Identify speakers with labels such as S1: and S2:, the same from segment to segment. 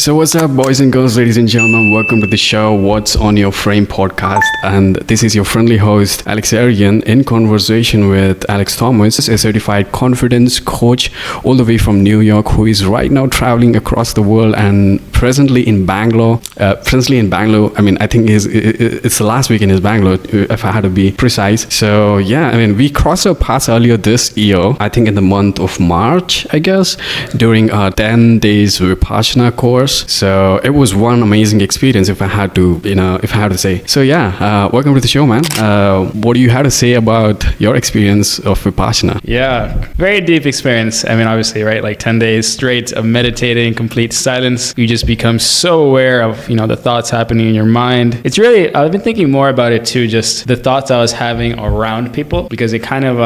S1: So what's up, boys and girls, ladies and gentlemen? Welcome to the show, What's on Your Frame podcast. And this is your friendly host, Alex Arian, in conversation with Alex Thomas, a certified confidence coach all the way from New York, who is right now traveling across the world and presently in Bangalore. I mean, I think it's the last week in his Bangalore, if I had to be precise. So yeah, I mean, we crossed our paths earlier this year, I think in the month of March, I guess, during a 10 days Vipassana course. So it was one amazing experience, if I had to say. So yeah, welcome to the show, man. What do you have to say about your experience of Vipassana?
S2: Yeah, very deep experience. I mean, obviously, right? Like 10 days straight of meditating, complete silence. You just become so aware of, the thoughts happening in your mind. It's really, I've been thinking more about it too, just the thoughts I was having around people, because it kind of,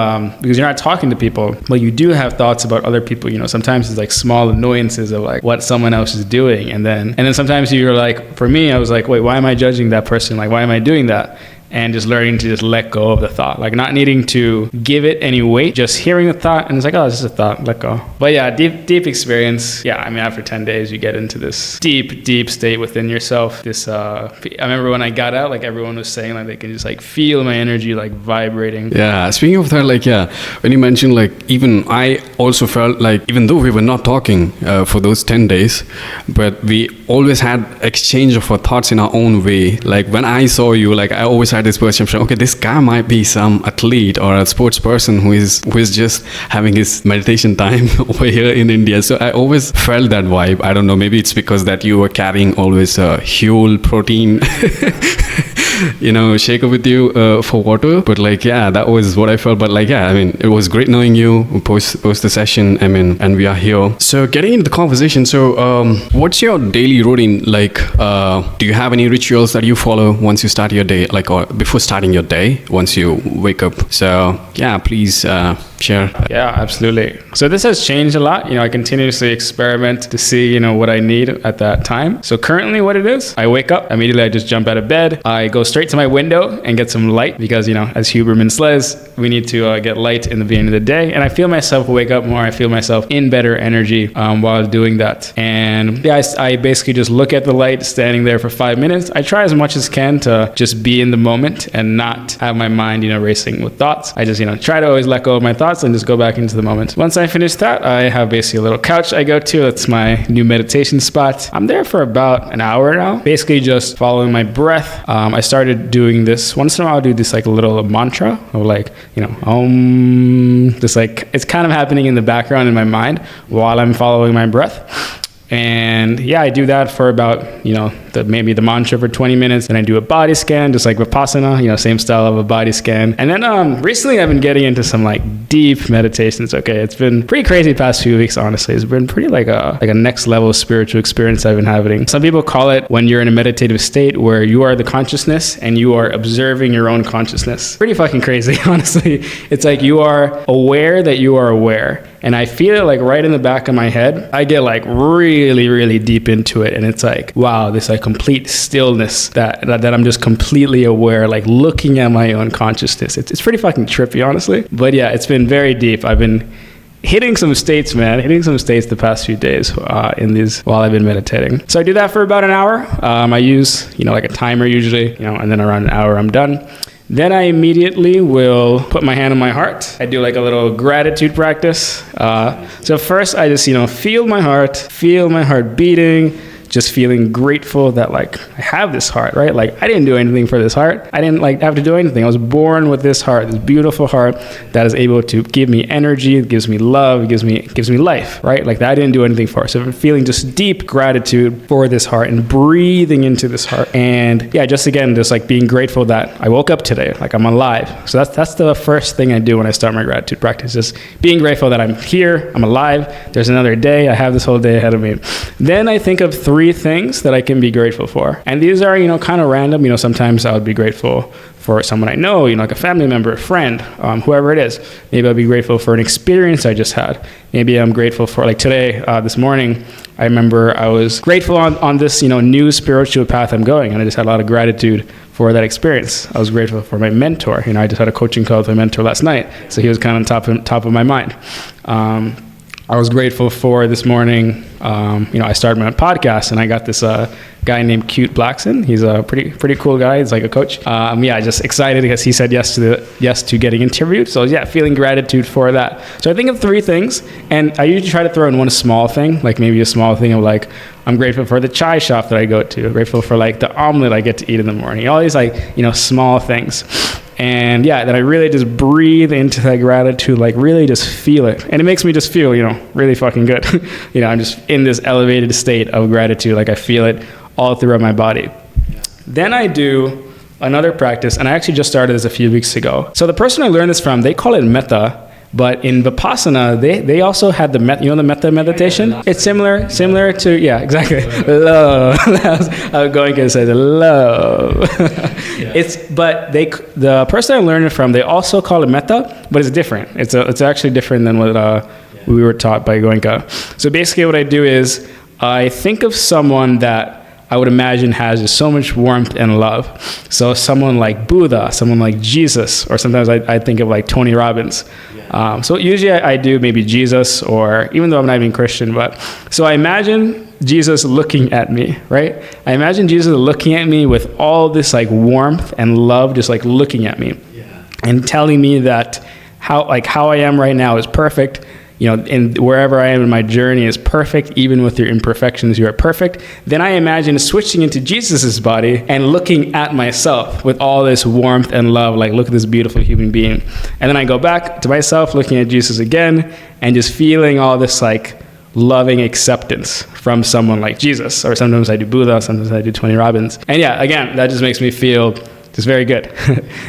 S2: because you're not talking to people, but you do have thoughts about other people. Sometimes it's like small annoyances of like what someone else is doing. And then sometimes you're like, for me, I was like, wait, why am I judging that person? Like, why am I doing that? And just learning to just let go of the thought, like not needing to give it any weight, just hearing the thought and it's like, oh, it's just a thought, let go. But yeah, deep experience. Yeah, I mean, after 10 days, you get into this deep state within yourself. I remember when I got out, like everyone was saying, like they can just like feel my energy like vibrating.
S1: Yeah, speaking of that, like, yeah, when you mentioned, like, even I also felt like, even though we were not talking for those 10 days, but we always had exchange of our thoughts in our own way. Like when I saw you, like I always had this perception, okay, this guy might be some athlete or a sports person who is just having his meditation time over here in India. So I always felt that vibe. I don't know, maybe it's because that you were carrying always a Huel protein shaker with you for water. But like, yeah, that was what I felt. But like, yeah, I mean, it was great knowing you post the session. I mean, and we are here. So getting into the conversation. So what's your daily routine? Like, do you have any rituals that you follow once you start your day? Like, or before starting your day, once you wake up? So yeah, please share.
S2: Yeah, absolutely. So this has changed a lot. I continuously experiment to see, what I need at that time. So currently what it is, I wake up, immediately I just jump out of bed. I go straight to my window and get some light because, as Huberman says, we need to get light in the beginning of the day. And I feel myself wake up more. I feel myself in better energy while doing that. And yeah, I basically just look at the light standing there for 5 minutes. I try as much as can to just be in the moment and not have my mind, racing with thoughts. I just, try to always let go of my thoughts and just go back into the moment. Once I finish that, I have basically a little couch I go to. That's my new meditation spot. I'm there for about an hour now, basically just following my breath. I started doing this once in a while. I'll do this like a little mantra of like, just like it's kind of happening in the background in my mind while I'm following my breath. And yeah, I do that for about, maybe the mantra for 20 minutes. Then I do a body scan, just like Vipassana, same style of a body scan. And then recently I've been getting into some like deep meditations. Okay, it's been pretty crazy the past few weeks, honestly. It's been pretty like a next level spiritual experience I've been having. Some people call it when you're in a meditative state where you are the consciousness and you are observing your own consciousness. Pretty fucking crazy, honestly. It's like you are aware that you are aware. And I feel it like right in the back of my head. I get like really deep into it. And it's like, wow, this like complete stillness that I'm just completely aware, like looking at my own consciousness. It's pretty fucking trippy, honestly. But yeah, it's been very deep. I've been hitting some states the past few days while I've been meditating. So I do that for about an hour. I use, like a timer usually, and then around an hour I'm done. Then I immediately will put my hand on my heart. I do like a little gratitude practice. So first I just, feel my heart beating, just feeling grateful that like I have this heart, right? Like I didn't do anything for this heart. I didn't like have to do anything. I was born with this heart, this beautiful heart that is able to give me energy, it gives me love, it gives me life, right? Like that I didn't do anything for. So I'm feeling just deep gratitude for this heart and breathing into this heart. And yeah, just like being grateful that I woke up today, like I'm alive. So that's the first thing I do when I start my gratitude practice, just being grateful that I'm here, I'm alive, there's another day, I have this whole day ahead of me. Then I think of 3 things that I can be grateful for. And these are, kind of random. Sometimes I would be grateful for someone I know, like a family member, a friend, whoever it is. Maybe I'll be grateful for an experience I just had. Maybe I'm grateful for, like today, this morning, I remember I was grateful on this, new spiritual path I'm going. And I just had a lot of gratitude for that experience. I was grateful for my mentor. I just had a coaching call with my mentor last night. So he was kind of top of my mind. I was grateful for this morning. I started my podcast, and I got this guy named Cute Blackson. He's a pretty cool guy. He's like a coach. Just excited because he said yes to getting interviewed. So yeah, feeling gratitude for that. So I think of 3 things, and I usually try to throw in one small thing, like maybe a small thing of like, I'm grateful for the chai shop that I go to. I'm grateful for like the omelet I get to eat in the morning. All these like, small things. And yeah, then I really just breathe into that gratitude, like really just feel it. And it makes me just feel, really fucking good. I'm just in this elevated state of gratitude. Like I feel it all throughout my body. Yeah. Then I do another practice, and I actually just started this a few weeks ago. So the person I learned this from, they call it metta. But in Vipassana, they also had the metta meditation. It's similar to, yeah, exactly. Love. I was going to say the love. But the person I learned it from, they also call it metta, but it's different. It's actually different than what we were taught by Goenka. So basically what I do is I think of someone that I would imagine has just so much warmth and love. So someone like Buddha, someone like Jesus, or sometimes I think of like Tony Robbins. So usually I do maybe Jesus, or even though I'm not even Christian, but so I imagine Jesus looking at me, right? I imagine Jesus looking at me with all this like warmth and love, just like looking at me and telling me that how I am right now is perfect. And wherever I am in my journey is perfect, even with your imperfections, you are perfect. Then I imagine switching into Jesus's body and looking at myself with all this warmth and love, like, look at this beautiful human being. And then I go back to myself, looking at Jesus again, and just feeling all this, like, loving acceptance from someone like Jesus. Or sometimes I do Buddha, sometimes I do Tony Robbins. And yeah, again, that just makes me feel just very good.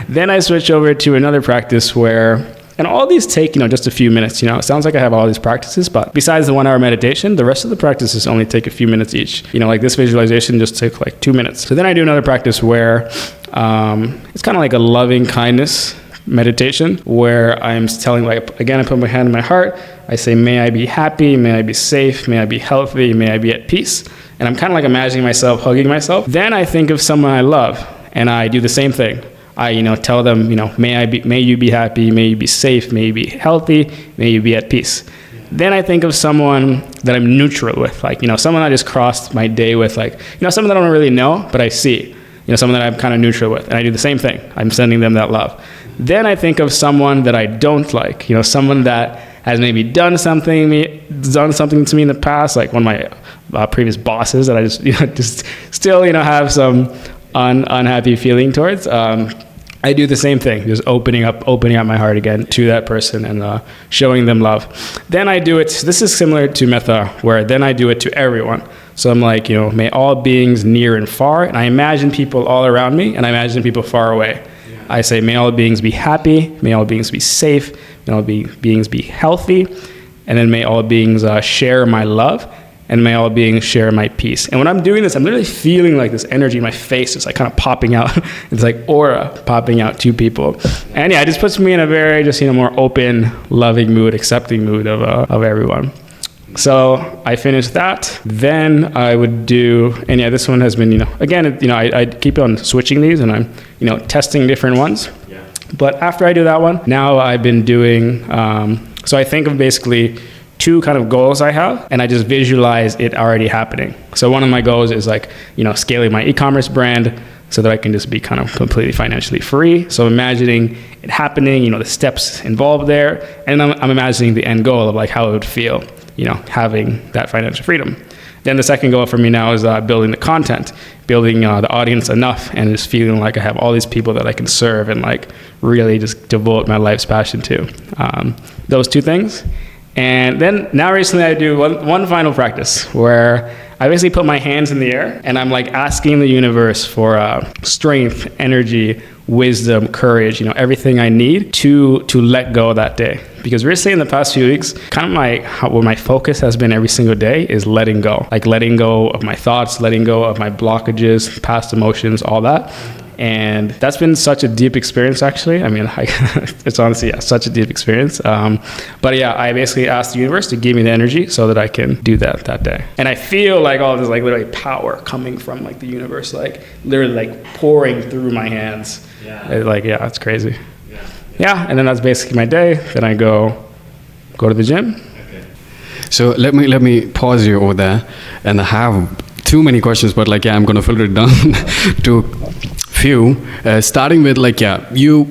S2: Then I switch over to another practice where... And all these take, just a few minutes. It sounds like I have all these practices, but besides the 1-hour meditation, the rest of the practices only take a few minutes each. Like this visualization just took like 2 minutes. So then I do another practice where it's kind of like a loving kindness meditation where I'm telling, like, again, I put my hand in my heart. I say, may I be happy, may I be safe, may I be healthy, may I be at peace. And I'm kind of like imagining myself hugging myself. Then I think of someone I love, and I do the same thing. I, tell them, may you be happy, may you be safe, may you be healthy, may you be at peace. Then I think of someone that I'm neutral with, like, someone I just crossed my day with, like, someone that I don't really know, but I see, someone that I'm kind of neutral with, and I do the same thing. I'm sending them that love. Then I think of someone that I don't like, someone that has maybe done something to me in the past, like one of my previous bosses that I just still, have some unhappy feeling towards. I do the same thing, just opening up my heart again to that person and showing them love. Then I do it, this is similar to metta, where then I do it to everyone. So I'm like, may all beings near and far, and I imagine people all around me, and I imagine people far away. Yeah. I say, may all beings be happy, may all beings be safe, may all beings be healthy, and then may all beings share my love, and may all beings share my peace. And when I'm doing this, I'm literally feeling like this energy in my face is like kind of popping out. It's like aura popping out to people. And yeah, it just puts me in a very just, more open, loving mood, accepting mood of everyone. So I finished that. Then I would do, and yeah, this one has been, again, I keep on switching these, and I'm, testing different ones. Yeah. But after I do that one, now I've been doing, so I think of basically 2 kind of goals I have, and I just visualize it already happening. So one of my goals is like, scaling my e-commerce brand so that I can just be kind of completely financially free. So imagining it happening, the steps involved there, and I'm imagining the end goal of like how it would feel, having that financial freedom. Then the second goal for me now is building the content, building the audience enough, and just feeling like I have all these people that I can serve and like really just devote my life's passion to. Those 2 things. And then now recently I do one final practice where I basically put my hands in the air and I'm like asking the universe for strength, energy, wisdom, courage, everything I need to let go that day. Because recently in the past few weeks, kind of what my focus has been every single day is letting go. Like letting go of my thoughts, letting go of my blockages, past emotions, all that. And that's been such a deep experience, actually. I mean, it's honestly such a deep experience. But yeah, I basically asked the universe to give me the energy so that I can do that day. And I feel like all this like literally power coming from like the universe, like literally like pouring through my hands. Yeah. It's crazy. Yeah. And then that's basically my day. Then I go to the gym. Okay.
S1: So let me pause you over there, and I have too many questions, but like I'm gonna filter it down to few. Starting with like you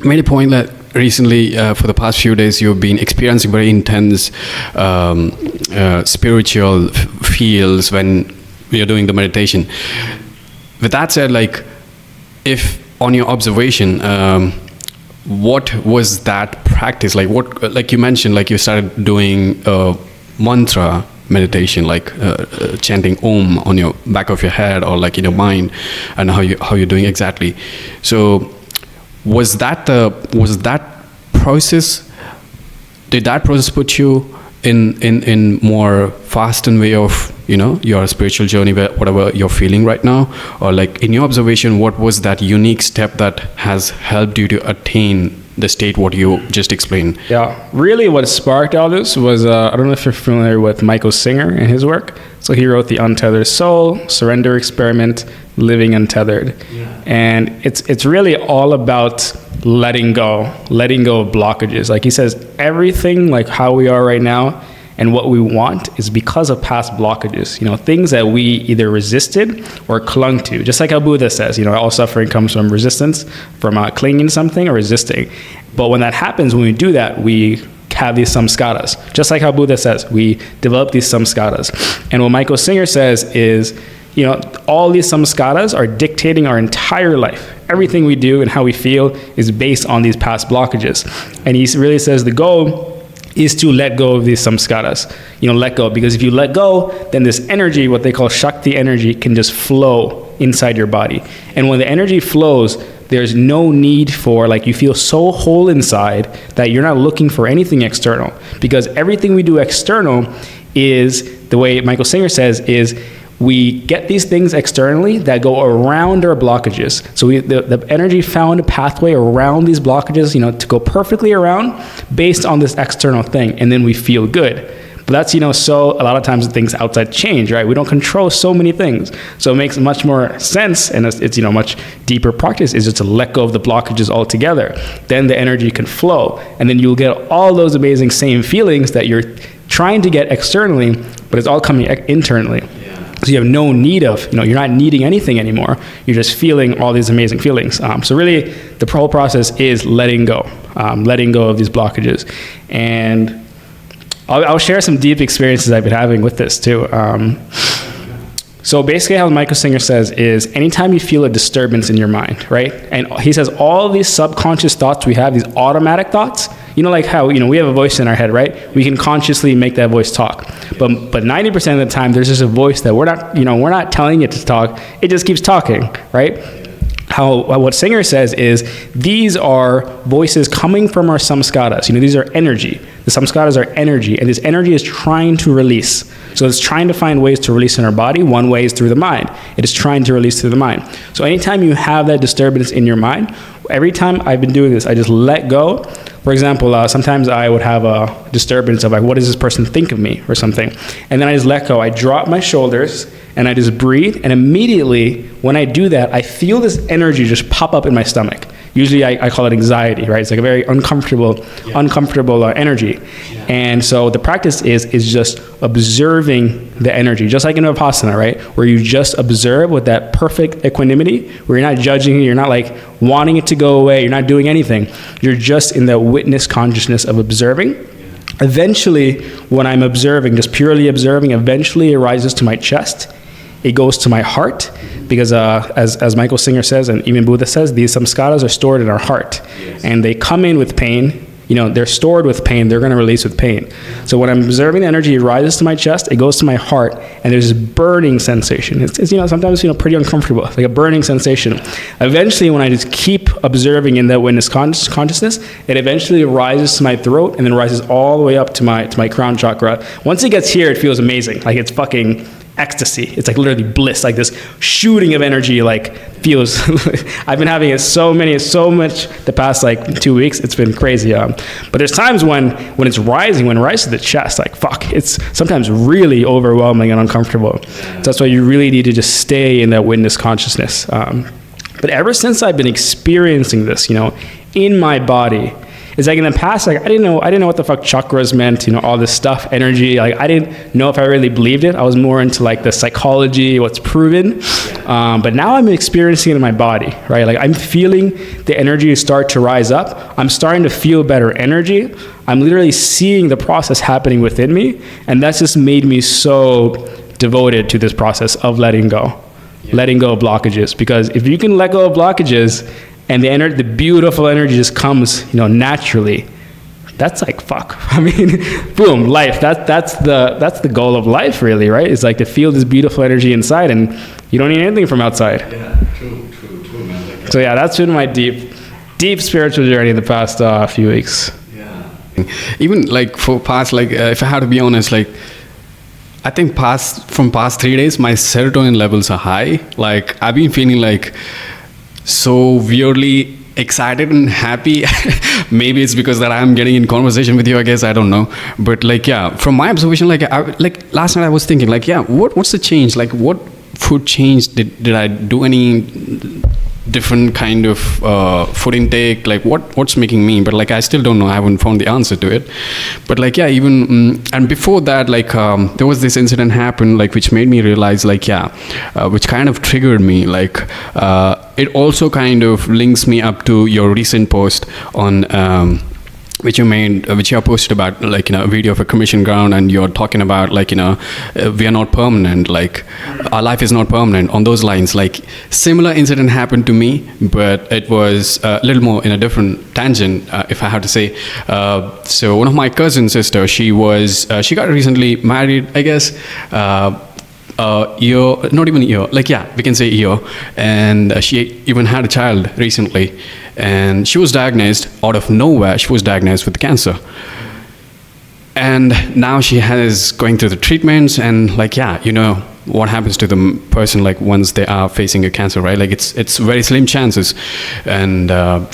S1: made a point that recently for the past few days you've been experiencing very intense spiritual feels when you're doing the meditation. With that said, like if on your observation, what was that practice like? What, like you mentioned, like you started doing mantra meditation, like chanting Om on your back of your head or like in your mind, and how you're doing exactly. So was that process? Did that process put you in more fastened way of your spiritual journey, whatever you're feeling right now, or like in your observation, what was that unique step that has helped you to attain the state what you just explained?
S2: Yeah, really what sparked all this was, I don't know if you're familiar with Michael Singer and his work. So he wrote The Untethered Soul, Surrender Experiment, Living Untethered. Yeah. And it's really all about letting go of blockages. Like he says, everything like how we are right now and what we want is because of past blockages, things that we either resisted or clung to. Just like how Buddha says, all suffering comes from resistance, from clinging to something or resisting. But when that happens, when we do that, we have these samskaras. Just like how Buddha says, we develop these samskaras. And what Michael Singer says is, all these samskaras are dictating our entire life. Everything we do and how we feel is based on these past blockages. And he really says the goal is to let go of these samskaras. Let go, because if you let go, then this energy, what they call Shakti energy, can just flow inside your body. And when the energy flows, there's no need for, like, you feel so whole inside that you're not looking for anything external, because everything we do external is, the way Michael Singer says, is we get these things externally that go around our blockages. So the energy found a pathway around these blockages, to go perfectly around based on this external thing. And then we feel good. But that's, so a lot of times things outside change, right? We don't control so many things. So it makes much more sense, and it's much deeper practice, is just to let go of the blockages altogether. Then the energy can flow. And then you'll get all those amazing same feelings that you're trying to get externally, but it's all coming internally. So you have no need of, you're not needing anything anymore. You're just feeling all these amazing feelings. So really, the whole process is letting go of these blockages. And I'll share some deep experiences I've been having with this too. So basically how Michael Singer says is, anytime you feel a disturbance in your mind, right? And he says all these subconscious thoughts we have, these automatic thoughts, like how, we have a voice in our head, right? We can consciously make that voice talk. But 90% of the time, there's just a voice that we're not telling it to talk. It just keeps talking, right? What Singer says is, these are voices coming from our samskaras. These are energy. The samskaras are energy, and this energy is trying to release. So it's trying to find ways to release in our body. One way is through the mind. It is trying to release through the mind. So anytime you have that disturbance in your mind, every time I've been doing this, I just let go. For example, sometimes I would have a disturbance of like, what does this person think of me or something? And then I just let go. I drop my shoulders and I just breathe. And immediately when I do that, I feel this energy just pop up in my stomach. Usually I call it anxiety, right? It's like a very uncomfortable energy. Yeah. And so the practice is just observing the energy, just like in Vipassana, right? Where you just observe with that perfect equanimity, where you're not judging, you're not like wanting it to go away, you're not doing anything. You're just in the witness consciousness of observing. Eventually, when I'm observing, just purely observing, eventually it rises to my chest. It goes to my heart, because as Michael Singer says, and even Buddha says, these samskaras are stored in our heart. Yes. And they come in with pain. They're stored with pain. They're going to release with pain. So when I'm observing the energy, it rises to my chest, it goes to my heart, and there's this burning sensation. It's sometimes pretty uncomfortable, like a burning sensation. Eventually, when I just keep observing in that witness consciousness, it eventually rises to my throat and then rises all the way up to my crown chakra. Once it gets here, it feels amazing. Like it's fucking ecstasy. It's like literally bliss, like this shooting of energy, like feels, I've been having it so much the past like 2 weeks. It's been crazy. But there's times when it rises to the chest, like fuck, it's sometimes really overwhelming and uncomfortable. So that's why you really need to just stay in that witness consciousness. But ever since I've been experiencing this, in my body, It's like in the past, like I didn't know what the fuck chakras meant, all this stuff, energy. Like I didn't know if I really believed it. I was more into like the psychology, what's proven. But now I'm experiencing it in my body, right? Like I'm feeling the energy start to rise up. I'm starting to feel better energy. I'm literally seeing the process happening within me. And that's just made me so devoted to this process of letting go. Letting go of blockages, because if you can let go of blockages and the beautiful energy just comes, naturally, that's like fuck. I mean, boom, life. That's the goal of life, really, right? It's like to feel this beautiful energy inside, and you don't need anything from outside.
S1: Yeah, true, man.
S2: So yeah, that's been my deep spiritual journey in the past few weeks.
S1: Yeah. Even like for past, like if I had to be honest, like I think from past 3 days, my serotonin levels are high. Like I've been feeling like so weirdly excited and happy. Maybe it's because that I'm getting in conversation with you, I guess, I don't know. But like, yeah, from my observation, like last night I was thinking like, yeah, what's the change? Like what food change? Did I do any different kind of food intake? Like what's making me? But like I still don't know. I haven't found the answer to it. But like yeah, even and before that, like there was this incident happened, like which made me realize, like yeah, which kind of triggered me. Like it also kind of links me up to your recent post on. Which you have posted about, like, a video of a commission ground, and you're talking about, like, we are not permanent, like our life is not permanent, on those lines. Like similar incident happened to me, but it was a little more in a different tangent, if I have to say. So one of my cousin sister, she got recently married, I guess, year, not even a year, like yeah, we can say a year, and she even had a child recently, and she was diagnosed out of nowhere. She was diagnosed with cancer, and now she has going through the treatments, and like yeah, what happens to the person like once they are facing a cancer, right? Like it's very slim chances, and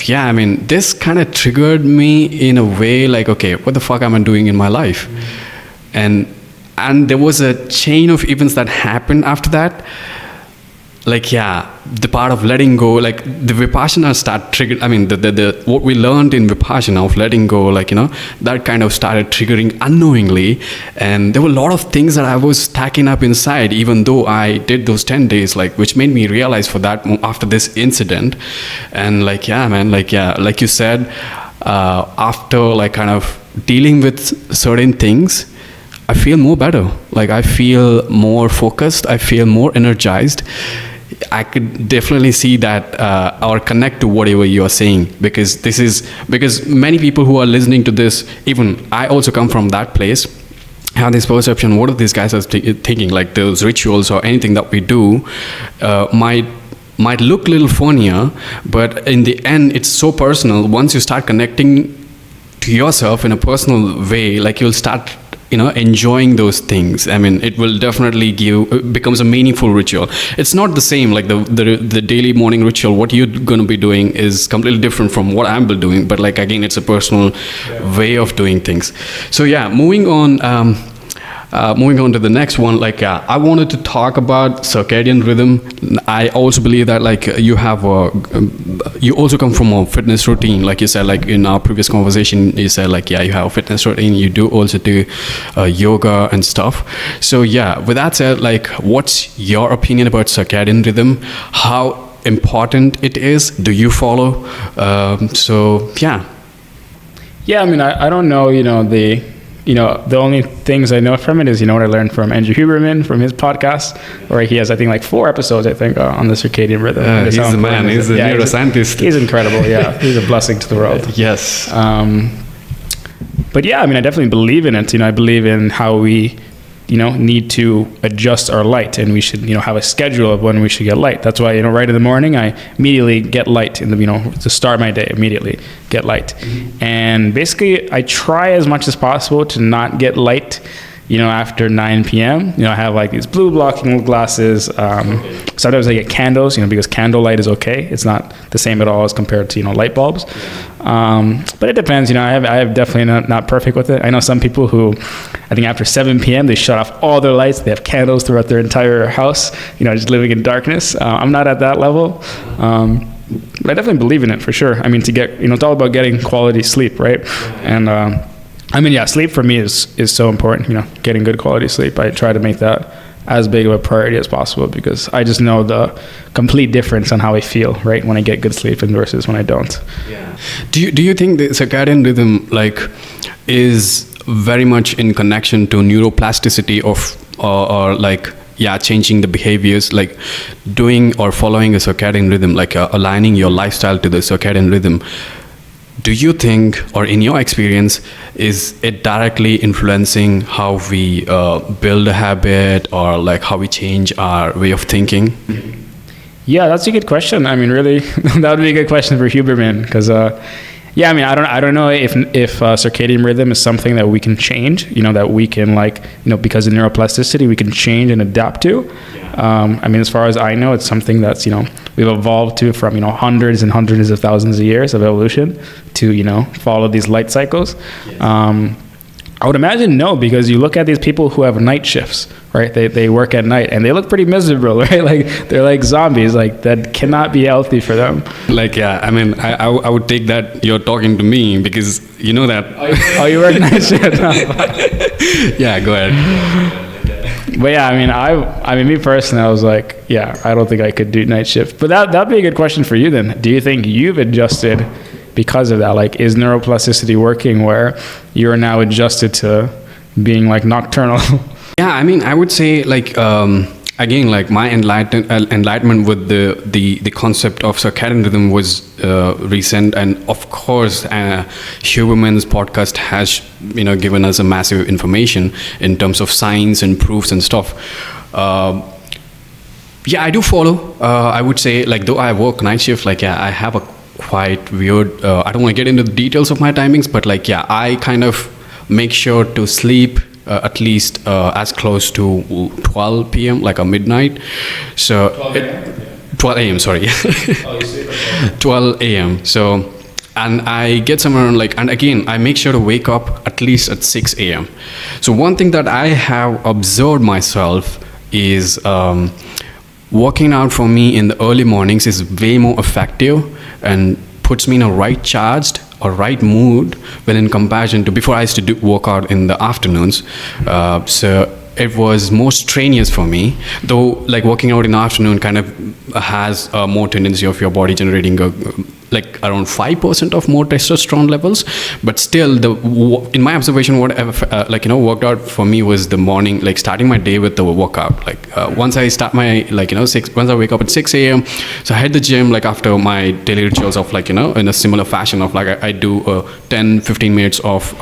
S1: yeah, I mean this kind of triggered me in a way, like okay, what the fuck am I doing in my life? And there was a chain of events that happened after that. Like yeah, the part of letting go, like the Vipassana start triggered. I mean, the what we learned in Vipassana of letting go, like that kind of started triggering unknowingly, and there were a lot of things that I was stacking up inside, even though I did those 10 days, like which made me realize for that after this incident, and like yeah, man, like yeah, like you said, after like kind of dealing with certain things, I feel more better. Like I feel more focused. I feel more energized. I could definitely see that or connect to whatever you are saying, because many people who are listening to this, even I also come from that place, have this perception, what are these guys are thinking, like those rituals or anything that we do might look a little funnier, but in the end it's so personal. Once you start connecting to yourself in a personal way, like you'll start enjoying those things. I mean, it will definitely becomes a meaningful ritual. It's not the same, like the daily morning ritual. What you're going to be doing is completely different from what I'm doing, but like again, it's a personal way of doing things. So yeah, moving on to the next one, like I wanted to talk about circadian rhythm. I also believe that like you also come from a fitness routine, like you said, like in our previous conversation you said like yeah, you have a fitness routine, you do also do yoga and stuff. So yeah, with that said, like what's your opinion about circadian rhythm? How important it is? Do you follow? So yeah,
S2: I mean, I don't know, the only things I know from it is, what I learned from Andrew Huberman, from his podcast, where he has, I think, like 4 episodes, I think, on the circadian rhythm.
S1: He's the man. He's a neuroscientist.
S2: He's incredible. Yeah. He's a blessing to the world.
S1: Yes.
S2: But yeah, I mean, I definitely believe in it. I believe in how we, need to adjust our light, and we should, have a schedule of when we should get light. That's why, right in the morning, I immediately get light in the, to start my day, immediately get light. Mm-hmm. And basically I try as much as possible to not get light, after 9 p.m. I have like these blue blocking glasses. Sometimes I get candles, because candle light is okay. It's not the same at all as compared to, light bulbs. But it depends, I have definitely not perfect with it. I know some people who, I think after 7 p.m. they shut off all their lights. They have candles throughout their entire house, just living in darkness. I'm not at that level. But I definitely believe in it for sure. I mean, to get, it's all about getting quality sleep, right? And sleep for me is so important, getting good quality sleep. I try to make that as big of a priority as possible because I just know the complete difference on how I feel, right, when I get good sleep and versus when I don't.
S1: Yeah. Do you think the circadian rhythm is very much in connection to neuroplasticity or changing the behaviors, like doing or following a circadian rhythm, aligning your lifestyle to the circadian rhythm? Do you think, or in your experience, is it directly influencing how we build a habit or how we change our way of thinking?
S2: Yeah, that's a good question. I mean, really, that would be a good question for Huberman because, I don't know if circadian rhythm is something that we can change, that we can because of neuroplasticity, we can change and adapt to. As far as I know, it's something that's, we've evolved to from, hundreds and hundreds of thousands of years of evolution to, follow these light cycles. Yes. I would imagine no, because you look at these people who have night shifts, right? They work at night and they look pretty miserable, right? They're like zombies, that cannot be healthy for them.
S1: I would take that you're talking to me because you know that.
S2: Oh, you work night shift?
S1: Yeah, go ahead.
S2: But yeah, me personally, I was like, yeah, I don't think I could do night shift. But that'd be a good question for you then. Do you think you've adjusted because of that? Is neuroplasticity working where you're now adjusted to being nocturnal?
S1: Yeah, I would say again, my enlightenment with the concept of circadian rhythm was recent, and of course, Huberman's podcast has given us a massive information in terms of science and proofs and stuff. Yeah, I do follow. I would say though I work night shift, I have a quite weird. I don't want to get into the details of my timings, but I kind of make sure to sleep at least as close to 12 p.m. a midnight. So 12 a.m. Sorry. 12 a.m. So, and I get somewhere around and again I make sure to wake up at least at 6 a.m. So one thing that I have observed myself is working out for me in the early mornings is way more effective and puts me in a right charged or right mood when in comparison to before I used to do workout in the afternoons. So it was more strenuous for me, though working out in the afternoon kind of has more tendency of your body generating around 5% of more testosterone levels, but still in my observation what worked out for me was the morning, starting my day with the workout. Once I start my once I wake up at 6 a.m. so I hit the gym after my daily rituals of in a similar fashion of I do 10-15 minutes of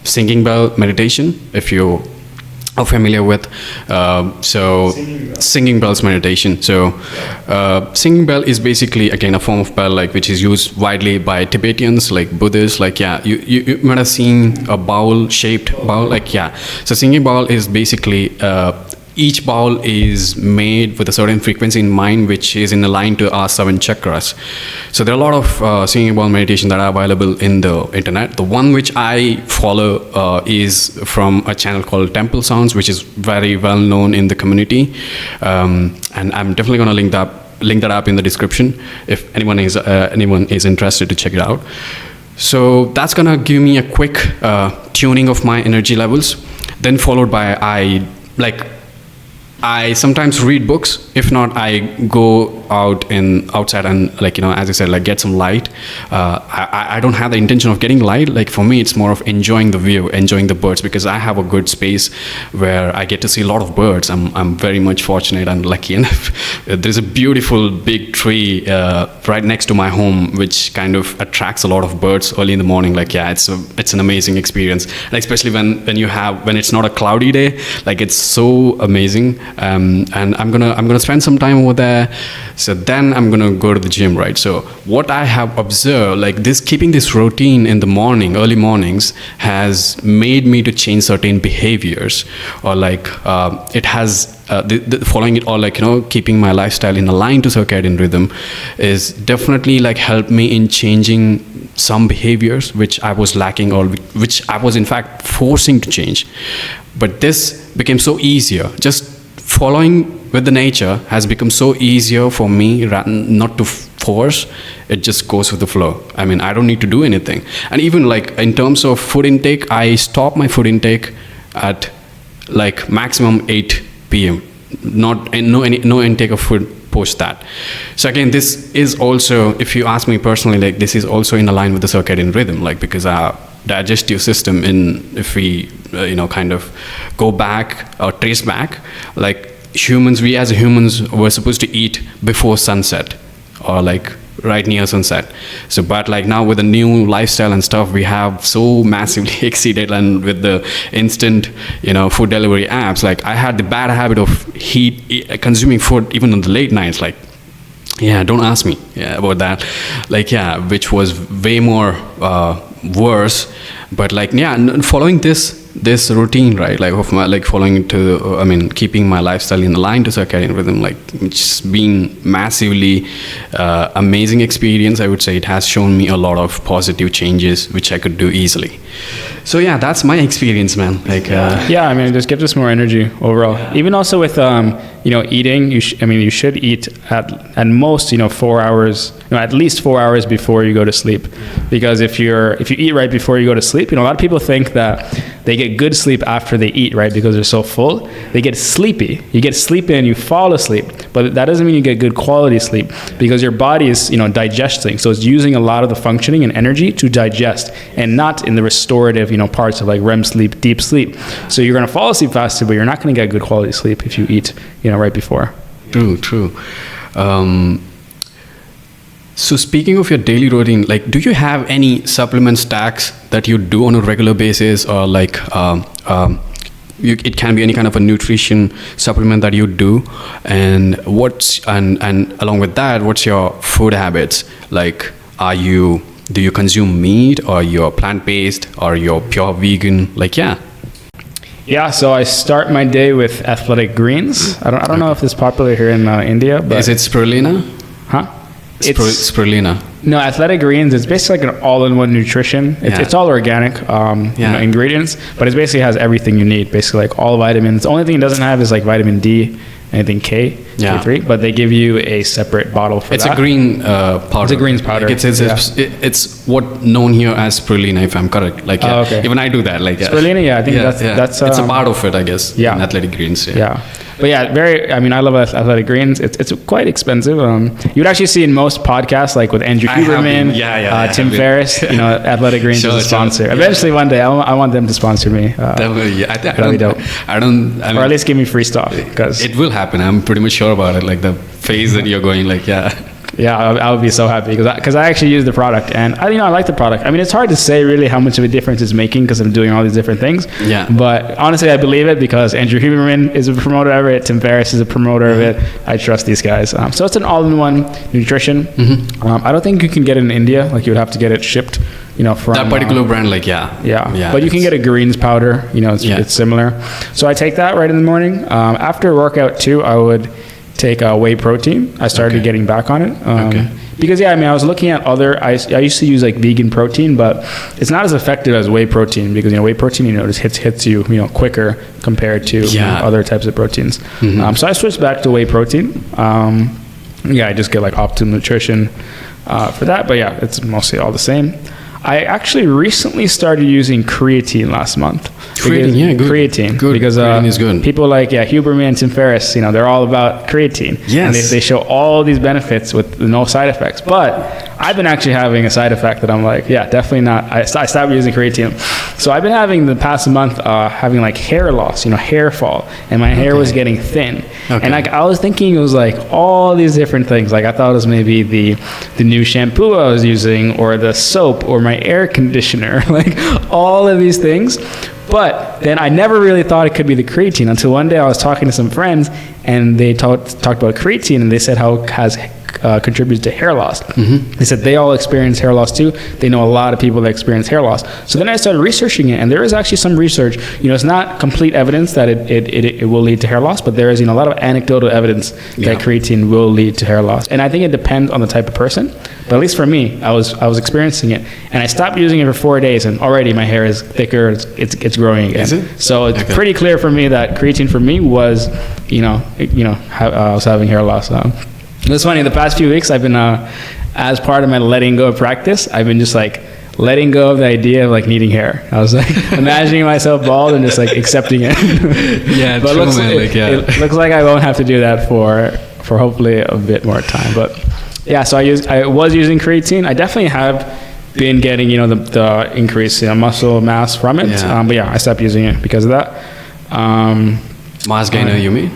S1: singing bell meditation, if you are familiar with. Singing bells meditation. So singing bell is basically again a form of bell which is used widely by Tibetans, Buddhists. You might have seen a bowl shaped bowl. So singing bowl is basically each bowl is made with a certain frequency in mind, which is in line to our 7 chakras. So there are a lot of singing bowl meditation that are available in the internet. The one which I follow is from a channel called Temple Sounds, which is very well known in the community. And I'm definitely going to link that up in the description if anyone is interested to check it out. So that's going to give me a quick tuning of my energy levels, then followed by I sometimes read books. If not, I go outside and as I said, get some light. I don't have the intention of getting light. For me, it's more of enjoying the view, enjoying the birds, because I have a good space where I get to see a lot of birds. I'm very much fortunate and lucky enough. There's a beautiful big tree right next to my home, which kind of attracts a lot of birds early in the morning. It's an amazing experience, and especially when it's not a cloudy day. It's so amazing. And I'm gonna spend some time over there. So then I'm gonna go to the gym, right? So what I have observed, keeping this routine in the morning, early mornings, has made me to change certain behaviors, or it has following it all, keeping my lifestyle in line to circadian rhythm is definitely helped me in changing some behaviors which I was lacking, or which I was in fact forcing to change. But this became so easier, just following with the nature has become so easier for me not to force. It just goes with the flow. I mean, I don't need to do anything. And even like in terms of food intake, I stop my food intake at like maximum 8 p.m. No intake of food post that. So again, this is also, if you ask me personally, like this is also in line with the circadian rhythm, like because our digestive system, if we kind of go back or trace back, like we as humans were supposed to eat before sunset or like right near sunset. So but like now with the new lifestyle and stuff, we have so massively exceeded, and with the instant food delivery apps, like I had the bad habit of consuming food even in the late nights. Like don't ask me about that, like which was way more worse. But like following this routine, right, like of my, like following to keeping my lifestyle in line to circadian rhythm, like it's been massively amazing experience. I would say it has shown me a lot of positive changes which I could do easily. So that's my experience, man. Like
S2: I mean, it just gives us more energy overall. Even also with eating, you should eat at most 4 hours, at least 4 hours before you go to sleep. Because if you eat right before you go to sleep, a lot of people think that they get good sleep after they eat, right? Because they're so full, they get sleepy. You get sleepy and you fall asleep, but that doesn't mean you get good quality sleep, because your body is digesting, so it's using a lot of the functioning and energy to digest, and not in the restorative parts of like REM sleep, deep sleep. So you're going to fall asleep faster, but you're not going to get good quality sleep if you eat right before.
S1: True. So speaking of your daily routine, like do you have any supplement stacks that you do on a regular basis, or like it can be any kind of a nutrition supplement that you do, and along with that, what's your food habits? Like do you consume meat, or you're plant-based, or you're pure vegan? Like
S2: so I start my day with athletic greens. I don't know if it's popular here in India, but
S1: is it spirulina?
S2: Huh?
S1: Spirulina.
S2: No, athletic greens, it's basically like an all-in-one nutrition. It's all organic ingredients, but it basically has everything you need, basically like all vitamins. The only thing it doesn't have is like vitamin D, anything K, K3, but they give you a separate bottle for that.
S1: It's a green powder.
S2: It's a greens powder.
S1: Like it's what known here as spirulina, if I'm correct. Like even I do that. Like
S2: spirulina, I think that's
S1: it's a part of it, I guess. In athletic greens.
S2: But I love athletic greens. It's quite expensive. You would actually see in most podcasts, like with Andrew Huberman, Tim Ferriss, athletic greens is a sponsor. Sure. Eventually, one day, I want them to sponsor me. That'd be dope. Or at least give me free stuff. Because
S1: it will happen. I'm pretty much sure about it. Like the phase that you're going, like
S2: I would be so happy because I actually use the product, and I like the product. I mean, it's hard to say really how much of a difference it's making because I'm doing all these different things. But honestly, I believe it because Andrew Huberman is a promoter of it. Tim Ferriss is a promoter of it. I trust these guys. So it's an all-in-one nutrition. I don't think you can get it in India. Like you would have to get it shipped, from
S1: that particular brand. Like
S2: but you can get a greens powder. It's similar. So I take that right in the morning. After a workout too, I would take whey protein. I started getting back on it because I was looking at I used to use like vegan protein, but it's not as effective as whey protein because whey protein just hits you quicker compared to other types of proteins. So I switched back to whey protein. I just get like optimum nutrition for that, but it's mostly all the same. I actually recently started using creatine last month. Creatine.
S1: Good.
S2: Because
S1: creatine is good.
S2: People like Huberman, Tim Ferriss, they're all about creatine.
S1: Yes.
S2: And they show all these benefits with no side effects. But I've been actually having a side effect that I'm like, definitely not. I stopped using creatine. So I've been having the past month having like hair loss, hair fall, and my hair was getting thin. And I was thinking it was like all these different things. Like I thought it was maybe the new shampoo I was using, or the soap, or my air conditioner, like all of these things. But then I never really thought it could be the creatine until one day I was talking to some friends and they talked about creatine, and they said how it has contributes to hair loss. They said they all experience hair loss too. They know a lot of people that experience hair loss. So then I started researching it, and there is actually some research. It's not complete evidence that it will lead to hair loss, but there is a lot of anecdotal evidence that creatine will lead to hair loss. And I think it depends on the type of person. But at least for me, I was experiencing it, and I stopped using it for 4 days, and already my hair is thicker. It's growing again.
S1: Is it?
S2: So it's pretty clear for me that creatine for me was, I was having hair loss. It's funny. The past few weeks, I've been, as part of my letting go practice, I've been just like letting go of the idea of like needing hair. I was like imagining myself bald and just like accepting it.
S1: Yeah,
S2: but
S1: true, man.
S2: it looks like I won't have to do that for hopefully a bit more time. But yeah, so I was using creatine. I definitely have been getting the increase in muscle mass from it.
S1: Yeah.
S2: But yeah, I stopped using it because of that.
S1: Mass gainer, you mean?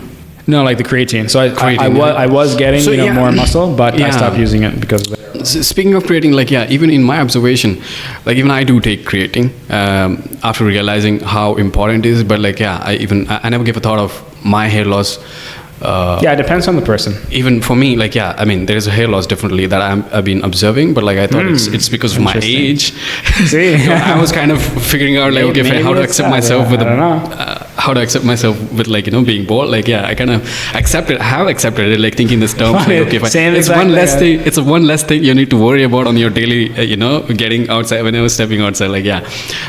S2: No, like the creatine. So
S1: Creatine,
S2: I was getting more muscle, but I stopped using it because of it.
S1: Speaking of creatine, even in my observation, even I do take creatine after realizing how important it is. But I never gave a thought of my hair loss.
S2: It depends on the person.
S1: Even for me, there is a hair loss definitely that I've been observing, but I thought it's because of my age.
S2: See,
S1: I was kind of figuring out how to accept myself with how to accept myself with being bald. I kind of accepted. I have accepted it, thinking this term. Fine. It's one less thing. It's a one less thing you need to worry about on your daily, getting outside when I was stepping outside.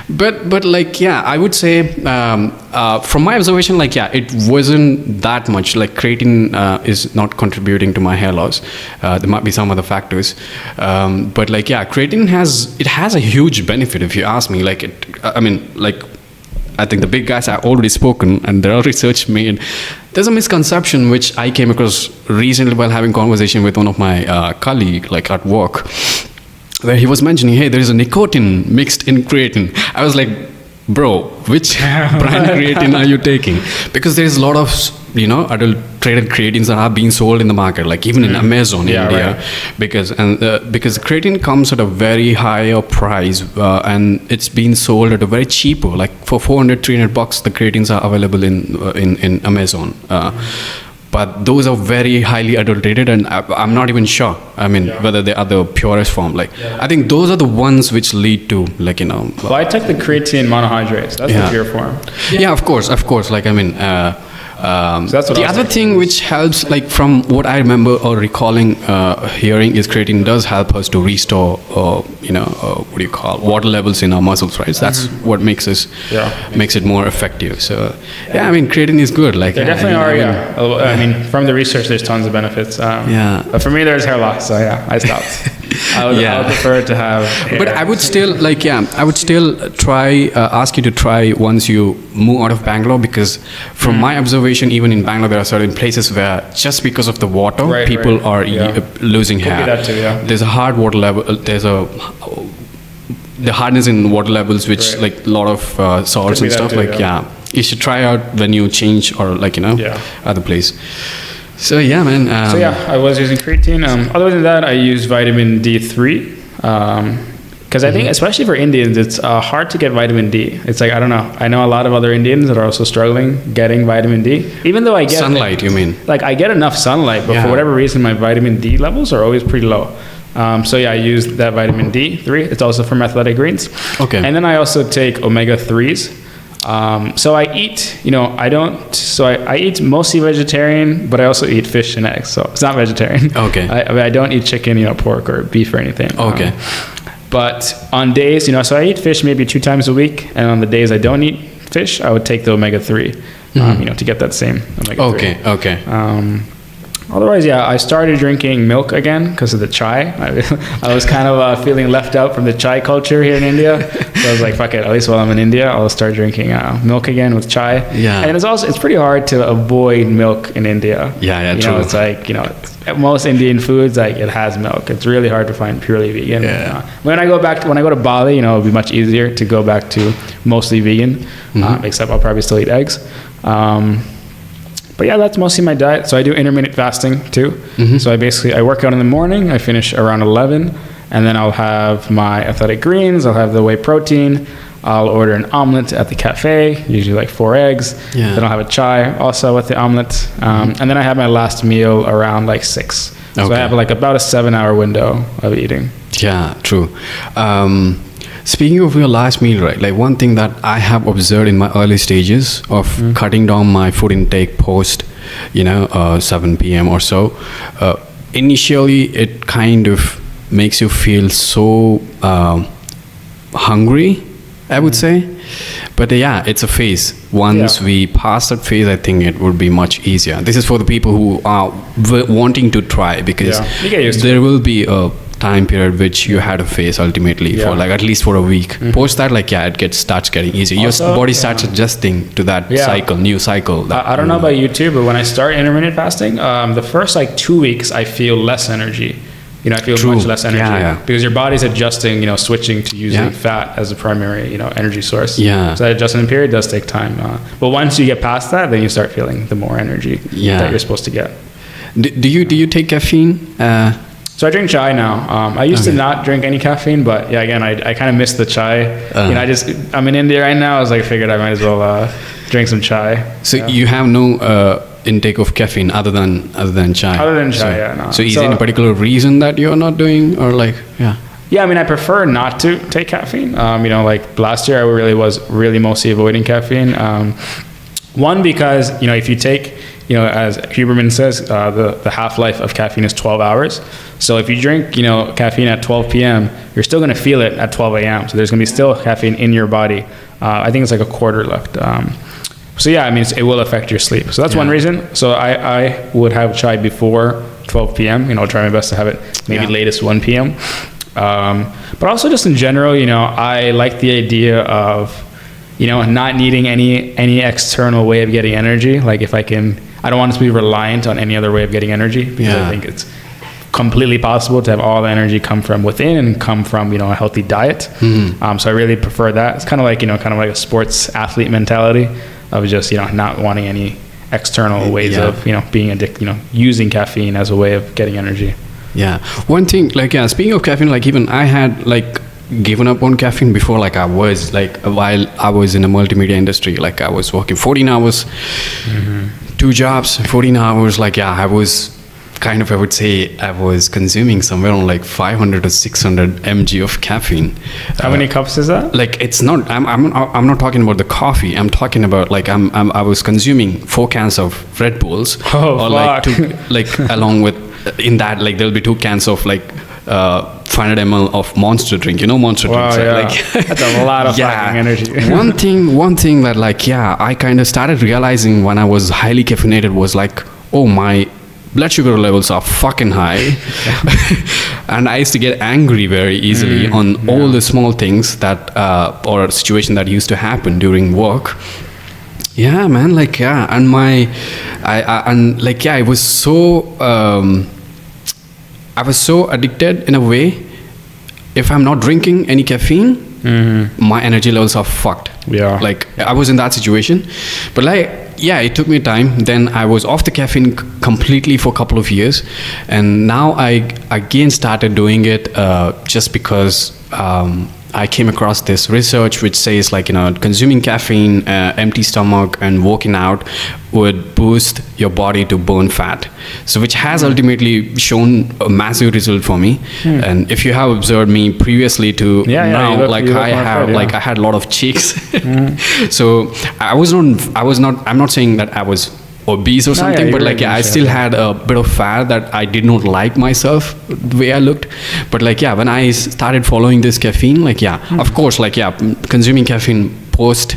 S1: But I would say from my observation, it wasn't that much. Creatine is not contributing to my hair loss. There might be some other factors, but creatine has a huge benefit if you ask me. I think the big guys have already spoken, and there are research made. There's a misconception which I came across recently while having conversation with one of my colleague, at work, where he was mentioning, hey, there is a nicotine mixed in creatine. I was like, bro, which brand creatine are you taking? Because there's a lot of adulterated creatines that are being sold in the market, even in Amazon, India, right. because creatine comes at a very higher price, and it's being sold at a very cheaper, for $400-300 the creatines are available in Amazon. But those are very highly adulterated, and I'm not even sure. Whether they are the purest form. I think those are the ones which lead to
S2: Well, I took the creatine monohydrates. That's the pure form.
S1: Yeah, of course. So that's what the other thing which helps, from what I remember or recalling hearing, is creatine does help us to restore, water levels in our muscles, right? So that's what makes it more effective. So creatine is good.
S2: There definitely are. From the research, there's tons of benefits. But for me, there's hair loss, so I stopped. I would prefer to have hair.
S1: But I would still try ask you to try once you move out of Bangalore, because from my observation, even in Bangalore, there are certain places where just because of the water, people are losing hair.
S2: That too,
S1: there's a hard water level. The hardness in water levels, which a lot of salts and stuff. You should try out when you change or other place. So man.
S2: I was using creatine. Other than that, I use vitamin D3. Because I think, especially for Indians, it's hard to get vitamin D. It's I don't know. I know a lot of other Indians that are also struggling getting vitamin D. Even though I get
S1: sunlight, you mean?
S2: I get enough sunlight, but for whatever reason, my vitamin D levels are always pretty low. I use that vitamin D3. It's also from athletic greens.
S1: Okay.
S2: And then I also take omega-3s. So I eat, I eat mostly vegetarian, but I also eat fish and eggs. So it's not vegetarian.
S1: Okay.
S2: I don't eat chicken, pork or beef or anything.
S1: Okay.
S2: But on days, so I eat fish maybe 2 times a week. And on the days I don't eat fish, I would take the omega-3, to get that same omega-3.
S1: Okay.
S2: Otherwise, I started drinking milk again because of the chai. I was kind of feeling left out from the chai culture here in India. So I was like, fuck it, at least while I'm in India, I'll start drinking milk again with chai.
S1: Yeah.
S2: And it's pretty hard to avoid milk in India.
S1: Yeah, true.
S2: It's most Indian foods, it has milk. It's really hard to find purely vegan.
S1: Yeah.
S2: When I go to Bali, it'll be much easier to go back to mostly vegan, except I'll probably still eat eggs. But that's mostly my diet. So I do intermittent fasting too. So I work out in the morning. I finish around 11, and then I'll have my athletic greens. I'll have the whey protein. I'll order an omelet at the cafe, usually 4 eggs. Yeah. Then I'll have a chai also with the omelet. And then I have my last meal around 6. So I
S1: Okay.
S2: have like about a 7-hour window of eating.
S1: Yeah, true. Speaking of your last meal, right? Like one thing that I have observed in my early stages of cutting down my food intake post, 7 p.m. or so, initially it kind of makes you feel so hungry, I would say. But yeah, it's a phase. Once we pass that phase, I think it would be much easier. This is for the people who are wanting to try, because
S2: You get used to
S1: there will be a time period which you had to face ultimately for like at least for a week. Post that, like starts getting easy. Your
S2: Also,
S1: body starts adjusting to that new cycle.
S2: I don't know about you too, but when I start intermittent fasting, the first like 2 weeks I feel less energy. I feel much less energy because your body's adjusting, switching to using fat as a primary, energy source.
S1: Yeah.
S2: So that adjustment period does take time. But once you get past that, then you start feeling the more energy that you're supposed to get.
S1: Do you take caffeine?
S2: So I drink chai now. I used to not drink any caffeine, but again, I kind of miss the chai. I'm in India right now. I figured I might as well drink some chai.
S1: So you have no intake of caffeine other than chai.
S2: Other than chai, no.
S1: So is there any particular reason that you're not doing, or like
S2: Yeah, I mean, I prefer not to take caffeine. Like last year, I was mostly avoiding caffeine. One, because if you take, as Huberman says, the half-life of caffeine is 12 hours. So if you drink, caffeine at 12 p.m., you're still going to feel it at 12 a.m. So there's going to be still caffeine in your body. I think it's like a quarter left. So yeah, I mean, it will affect your sleep. So that's one reason. So I would have chai before 12 p.m. Try my best to have it maybe latest 1 p.m. But also just in general, I like the idea of, not needing any external way of getting energy. Like I don't want to be reliant on any other way of getting energy, because I think it's completely possible to have all the energy come from within and come from, a healthy diet. So I really prefer that. It's kind of like a sports athlete mentality of just, not wanting any external ways of, being addicted, using caffeine as a way of getting energy.
S1: Yeah. One thing, speaking of caffeine, even I had given up on caffeine before. I was while I was in the multimedia industry, I was working 14 hours, 2 jobs, 14 hours. I was I would say I was consuming somewhere on 500 to 600 mg of caffeine.
S2: How many cups is that?
S1: It's not. I'm not talking about the coffee. I'm talking about I was consuming 4 cans of Red Bulls,
S2: or
S1: along with in that there'll be 2 cans of 500 ml of Monster drink. Monster drinks. Right?
S2: That's a lot of fucking energy.
S1: one thing that I kind of started realizing when I was highly caffeinated was oh, my blood sugar levels are fucking high. And I used to get angry very easily on all the small things that or a situation that used to happen during work. Yeah, man, and I was so I was so addicted in a way. If I'm not drinking any caffeine, my energy levels are fucked.
S2: Yeah.
S1: I was in that situation. But it took me time. Then I was off the caffeine completely for a couple of years. And now I again started doing it just because I came across this research which says consuming caffeine, empty stomach and working out would boost your body to burn fat. So which has ultimately shown a massive result for me. And if you have observed me previously to now, I had a lot of cheeks. So I'm not saying that I was obese or something, but I still had a bit of fat that I did not like myself the way I looked. But when I started following this caffeine, of course, consuming caffeine post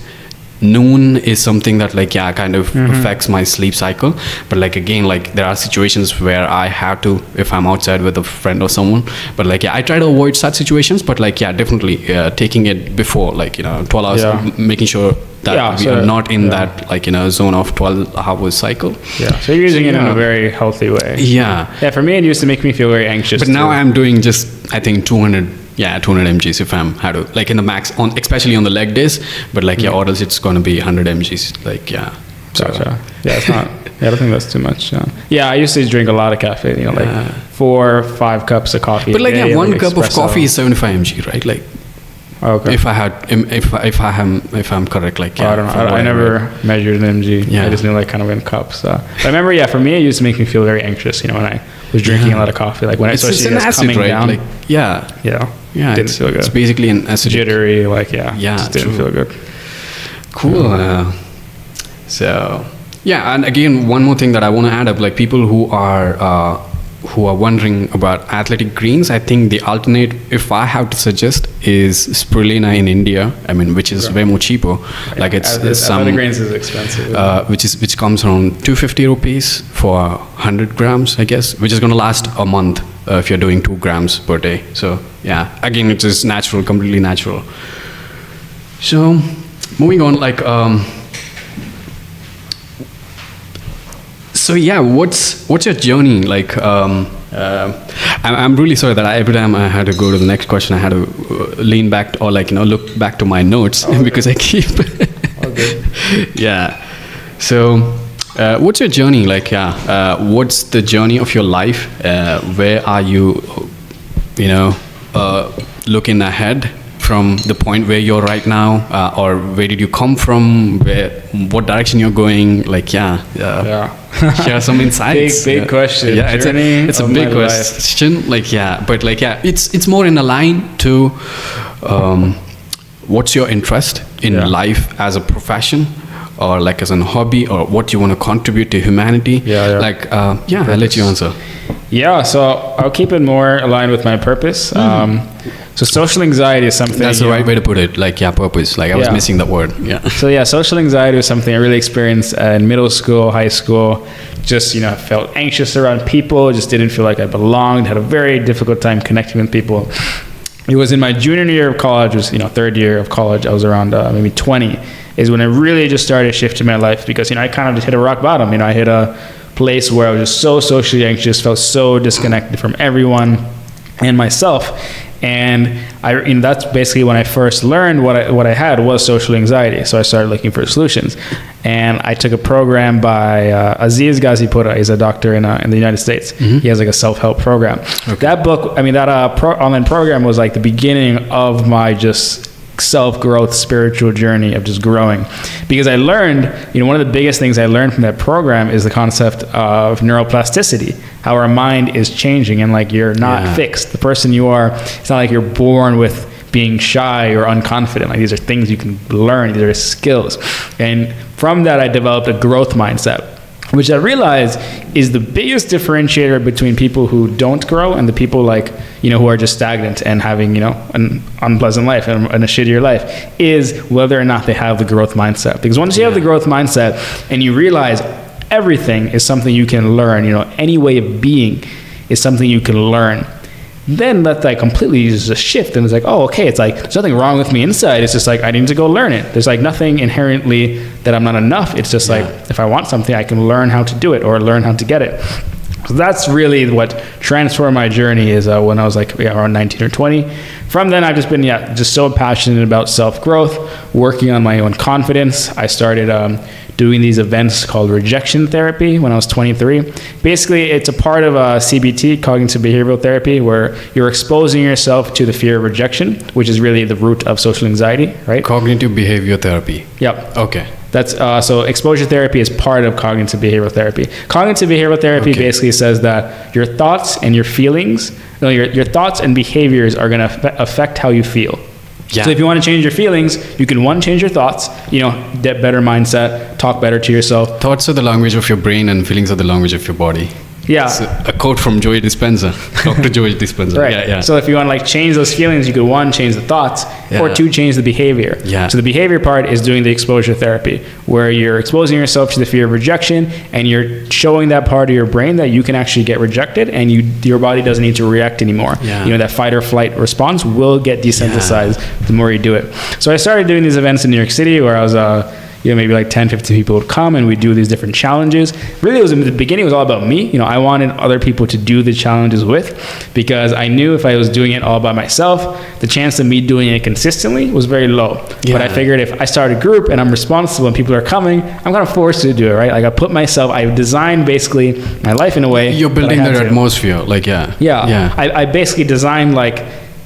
S1: noon is something that kind of affects my sleep cycle. But again, there are situations where I have to, if I'm outside with a friend or someone. But I try to avoid such situations. But definitely taking it before 12 hours, making sure that we are not in that zone of 12 hours cycle.
S2: So you're using it in a very healthy way. For me, it used to make me feel very anxious.
S1: But now I'm doing just, I think, 200 mgs if I'm had to, in the max, on especially on the leg days. But or else it's going to be 100 mgs.
S2: It's not. I don't think that's too much. I used to drink a lot of caffeine. 4 or 5 cups of coffee.
S1: But 1 cup of coffee is 75 mg, right?
S2: Okay.
S1: If I'm correct, like
S2: I don't know. I never measured an mg.
S1: Yeah.
S2: I just knew like kind of in cups. But I remember, yeah, for me, it used to make me feel very anxious. When I was drinking a lot of coffee, like when
S1: it's
S2: especially
S1: an acid,
S2: coming
S1: right?
S2: down.
S1: Like, yeah,
S2: didn't feel good.
S1: It's basically an acid.
S2: Jittery, just didn't feel good.
S1: Cool. So yeah, and again, one more thing that I want to add up, like people who are wondering about athletic greens, I think the alternate, if I have to suggest, is spirulina in India. I mean, which is way more cheaper. Like it's some
S2: athletic greens is expensive.
S1: which comes around 250 rupees for 100 grams, I guess, which is going to last a month if you're doing 2 grams per day. So yeah, again, it is natural, completely natural. So moving on, like so yeah, what's your journey like? I'm really sorry that every time I had to go to the next question, I had to lean back or look back to my notes because I keep.
S2: Okay.
S1: Yeah. So, what's your journey like? What's the journey of your life? Where are you? Looking ahead from the point where you're right now, or where did you come from? What direction you're going? Like, share some insights.
S2: Big question.
S1: Yeah, it's a big question. Like, it's more in line to what's your interest in life as a profession, or like as a hobby, or what you want to contribute to humanity. I'll let you answer.
S2: Yeah, so I'll keep it more aligned with my purpose. So social anxiety is something.
S1: That's the right way to put it. Like, purpose. Like, I was missing that word. Yeah.
S2: So social anxiety was something I really experienced in middle school, high school. Just, I felt anxious around people. Just didn't feel like I belonged. Had a very difficult time connecting with people. It was in my junior year of college, was, third year of college. I was around maybe 20, is when I really just started shifting my life, because, I kind of just hit a rock bottom. I hit a place where I was just so socially anxious, felt so disconnected from everyone and myself. And that's basically when I first learned what I had was social anxiety. So I started looking for solutions, and I took a program by Aziz Ghazipura. He's a doctor in the United States. Mm-hmm. He has like a self-help program. Okay. That book, online program was like the beginning of my just self-growth spiritual journey of just growing, because I learned, one of the biggest things I learned from that program is the concept of neuroplasticity, how our mind is changing, and like you're not fixed. The person you are, it's not like you're born with being shy or unconfident. Like, these are things you can learn, these are skills. And from that, I developed a growth mindset, which I realize is the biggest differentiator between people who don't grow and the people who are just stagnant and having, an unpleasant life and a shittier life, is whether or not they have the growth mindset. Because once you have the growth mindset and you realize everything is something you can learn, any way of being is something you can learn, then that completely is a shift, and it's like, oh, okay, it's like there's nothing wrong with me inside. It's just like I need to go learn it. There's like nothing inherently that I'm not enough. It's just like if I want something, I can learn how to do it or learn how to get it. So that's really what transformed my journey, is when I was around 19 or 20. From then, I've just been just so passionate about self-growth, working on my own confidence. I started doing these events called rejection therapy when I was 23. Basically, it's a part of CBT, cognitive behavioral therapy, where you're exposing yourself to the fear of rejection, which is really the root of social anxiety, right?
S1: Cognitive behavior therapy.
S2: Yep.
S1: Okay.
S2: That's so exposure therapy is part of cognitive behavioral therapy. Cognitive behavioral therapy basically says that your thoughts and your feelings, your thoughts and behaviors are going to affect how you feel. Yeah. So if you want to change your feelings, you can change your thoughts, get better mindset, talk better to yourself.
S1: Thoughts are the language of your brain and feelings are the language of your body.
S2: Yeah.
S1: It's a quote from Joey Dispenza, Dr. Joey Dispenza.
S2: Right.
S1: Yeah.
S2: So if you want to change those feelings, you could change the thoughts, or 2, change the behavior.
S1: Yeah.
S2: So the behavior part is doing the exposure therapy, where you're exposing yourself to the fear of rejection, and you're showing that part of your brain that you can actually get rejected, and your body doesn't need to react anymore.
S1: Yeah.
S2: That fight or flight response will get desensitized the more you do it. So I started doing these events in New York City, where I was maybe 10, 15 people would come, and we'd do these different challenges. Really, it was in the beginning, it was all about me. I wanted other people to do the challenges with, because I knew if I was doing it all by myself, the chance of me doing it consistently was very low. Yeah. But I figured if I start a group and I'm responsible and people are coming, I'm kind of forced to do it, right? I designed basically my life in a way.
S1: You're building that atmosphere,
S2: I basically designed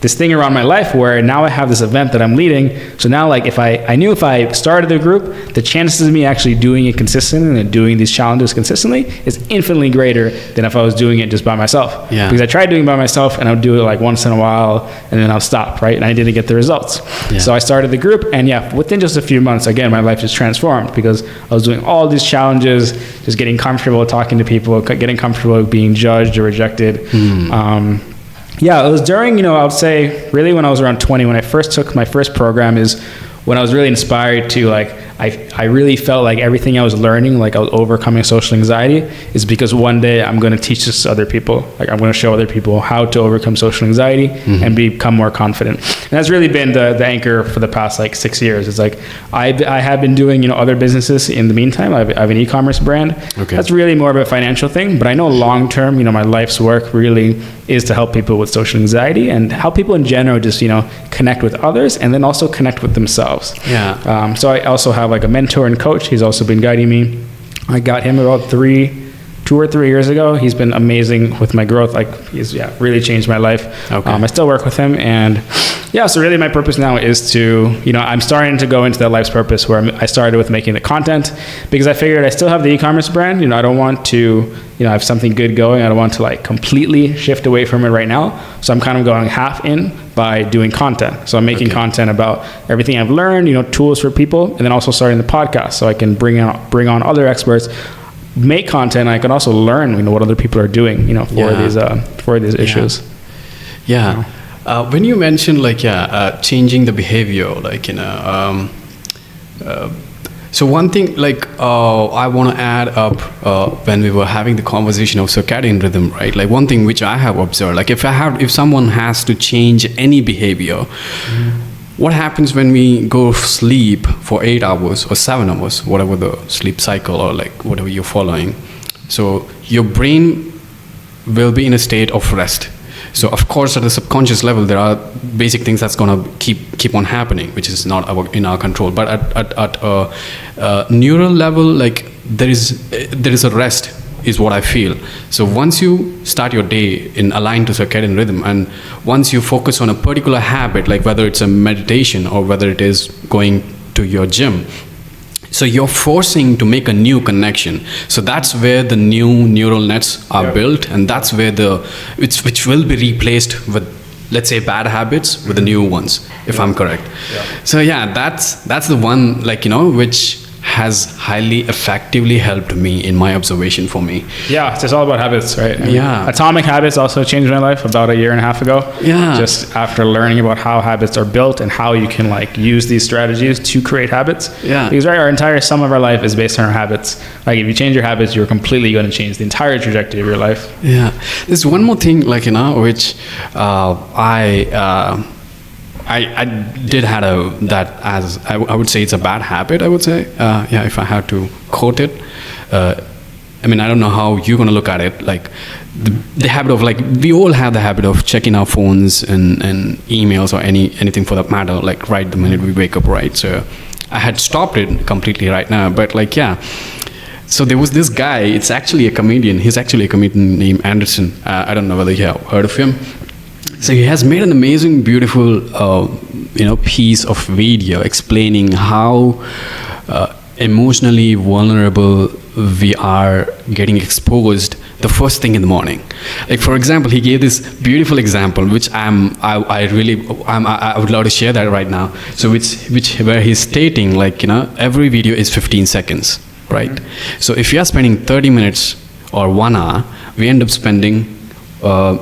S2: this thing around my life where now I have this event that I'm leading. So now, like, if I knew if I started the group, the chances of me actually doing it consistently and doing these challenges consistently is infinitely greater than if I was doing it just by myself.
S1: Yeah.
S2: Because I tried doing it by myself and I would do it like once in a while and then I'll stop, right? And I didn't get the results.
S1: Yeah.
S2: So I started the group, and within just a few months, again, my life just transformed because I was doing all these challenges, just getting comfortable talking to people, getting comfortable being judged or rejected. It was during, I would say really when I was around 20, when I first took my first program, is when I was really inspired to, like, I really felt like everything I was learning, like I was overcoming social anxiety, is because one day I'm going to teach this to other people. Like, I'm going to show other people how to overcome social anxiety and become more confident. And that's really been the anchor for the past like 6 years. It's like I have been doing, other businesses in the meantime. I have an e-commerce brand.
S1: Okay.
S2: That's really more of a financial thing, but I know long term, my life's work really is to help people with social anxiety and help people in general just, connect with others and then also connect with themselves.
S1: Yeah.
S2: So I also have like a mentor and coach. He's also been guiding me. I got him about 2 or 3 years ago. He's been amazing with my growth. Like, he's really changed my life.
S1: Okay.
S2: I still work with him, and so really my purpose now is to, I'm starting to go into that life's purpose where I started with making the content, because I figured I still have the e-commerce brand. I don't want to, have something good going. I don't want to like completely shift away from it right now. So I'm kind of going half in by doing content. So I'm making content about everything I've learned, tools for people, and then also starting the podcast so I can bring on other experts, make content. I can also learn, what other people are doing, for these issues.
S1: Yeah. When you mentioned changing the behavior, so one thing I want to add up when we were having the conversation of circadian rhythm, right? Like, one thing which I have observed, like if someone has to change any behavior, what happens when we go sleep for 8 hours or 7 hours, whatever the sleep cycle or like whatever you're following? So your brain will be in a state of rest. So of course, at the subconscious level, there are basic things that's gonna keep on happening, which is not in our control. But at a neural level, like there is a rest, is what I feel. So once you start your day in aligned to circadian rhythm, and once you focus on a particular habit, like whether it's a meditation or whether it is going to your gym, so you're forcing to make a new connection. So that's where the new neural nets are built, and that's where which will be replaced with, let's say, bad habits with the new ones, if I'm correct. So that's the one, which has highly effectively helped me in my observation for me.
S2: Yeah, it's just all about habits, right?
S1: Yeah.
S2: Atomic Habits also changed my life about 1.5 years ago.
S1: Yeah.
S2: Just after learning about how habits are built and how you can use these strategies to create habits.
S1: Yeah.
S2: Because our entire sum of our life is based on our habits. Like, if you change your habits, you're completely going to change the entire trajectory of your life.
S1: Yeah. There's one more thing, which I did have that as I would say it's a bad habit. I would say, if I had to quote it, I don't know how you're gonna look at it. Like the habit of we all have the habit of checking our phones and emails or anything for that matter. Like right the minute we wake up, right? So I had stopped it completely right now, but So there was this guy. It's actually a comedian. He's actually a comedian named Anderson. I don't know whether you have heard of him. So he has made an amazing, beautiful, piece of video explaining how emotionally vulnerable we are getting exposed the first thing in the morning. Like, for example, he gave this beautiful example, which I would love to share that right now. So where he's stating every video is 15 seconds, right? So if you are spending 30 minutes or 1 hour, we end up spending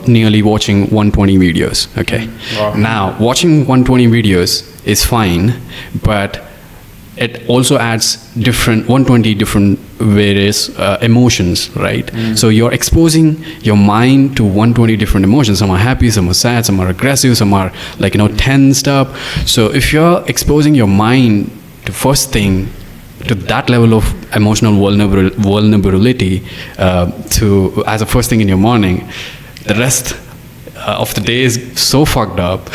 S1: nearly watching 120 videos. Okay.
S2: Wow.
S1: Now, watching 120 videos is fine, but it also adds 120 different various emotions, right? So you're exposing your mind to 120 different emotions. Some are happy, some are sad, some are aggressive, some are tensed up. So if you're exposing your mind to first thing to that level of emotional vulnerability as a first thing in your morning, the rest of the day is so fucked up.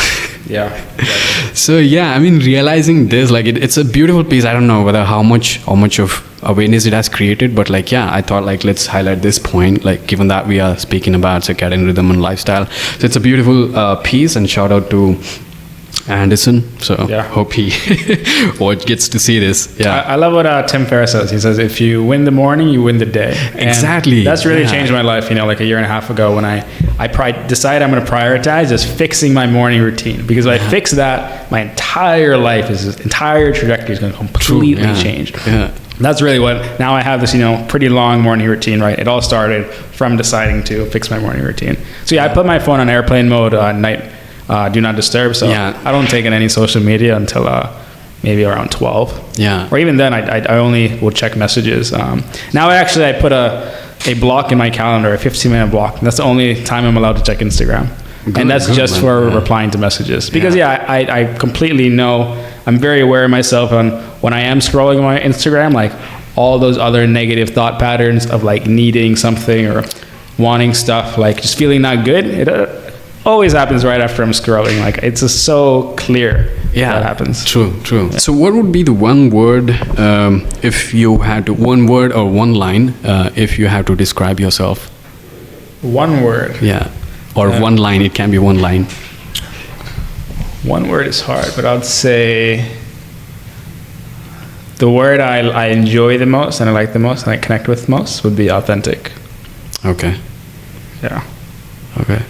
S2: Yeah. Exactly.
S1: So realizing this, it's a beautiful piece. I don't know whether how much of awareness it has created. But like, yeah, I thought like let's highlight this point, like given that we are speaking about circadian rhythm and lifestyle. So it's a beautiful piece, and shout out to Anderson. So hope he or gets to see this. Yeah,
S2: I love what Tim Ferriss says. He says, if you win the morning, you win the day. And
S1: exactly.
S2: That's really changed my life. You know, like a year and a half ago, when I decided I'm going to prioritize just fixing my morning routine, because if I fix that, my entire life entire trajectory is going to completely change. Yeah. That's really what, now I have this, pretty long morning routine, right? It all started from deciding to fix my morning routine. So I put my phone on airplane mode at night. Do not disturb. So I don't take in any social media until maybe around 12. Yeah. Or even then, I only will check messages. Now I put a block in my calendar, a 15-minute block. That's the only time I'm allowed to check Instagram. And that's just for replying to messages. Because I completely know, I'm very aware of myself on when I am scrolling my Instagram, like all those other negative thought patterns of like needing something or wanting stuff, like just feeling not good. It always happens right after I'm scrolling. Like it's just so clear that happens.
S1: True. Yeah. So what would be the one word, if you had to, one word or one line, if you had to describe yourself?
S2: One word.
S1: Yeah. Or one line. It can be one line.
S2: One word is hard, but I'd say the word I enjoy the most and I like the most and I connect with most would be authentic.
S1: Okay.
S2: Yeah.
S1: Okay.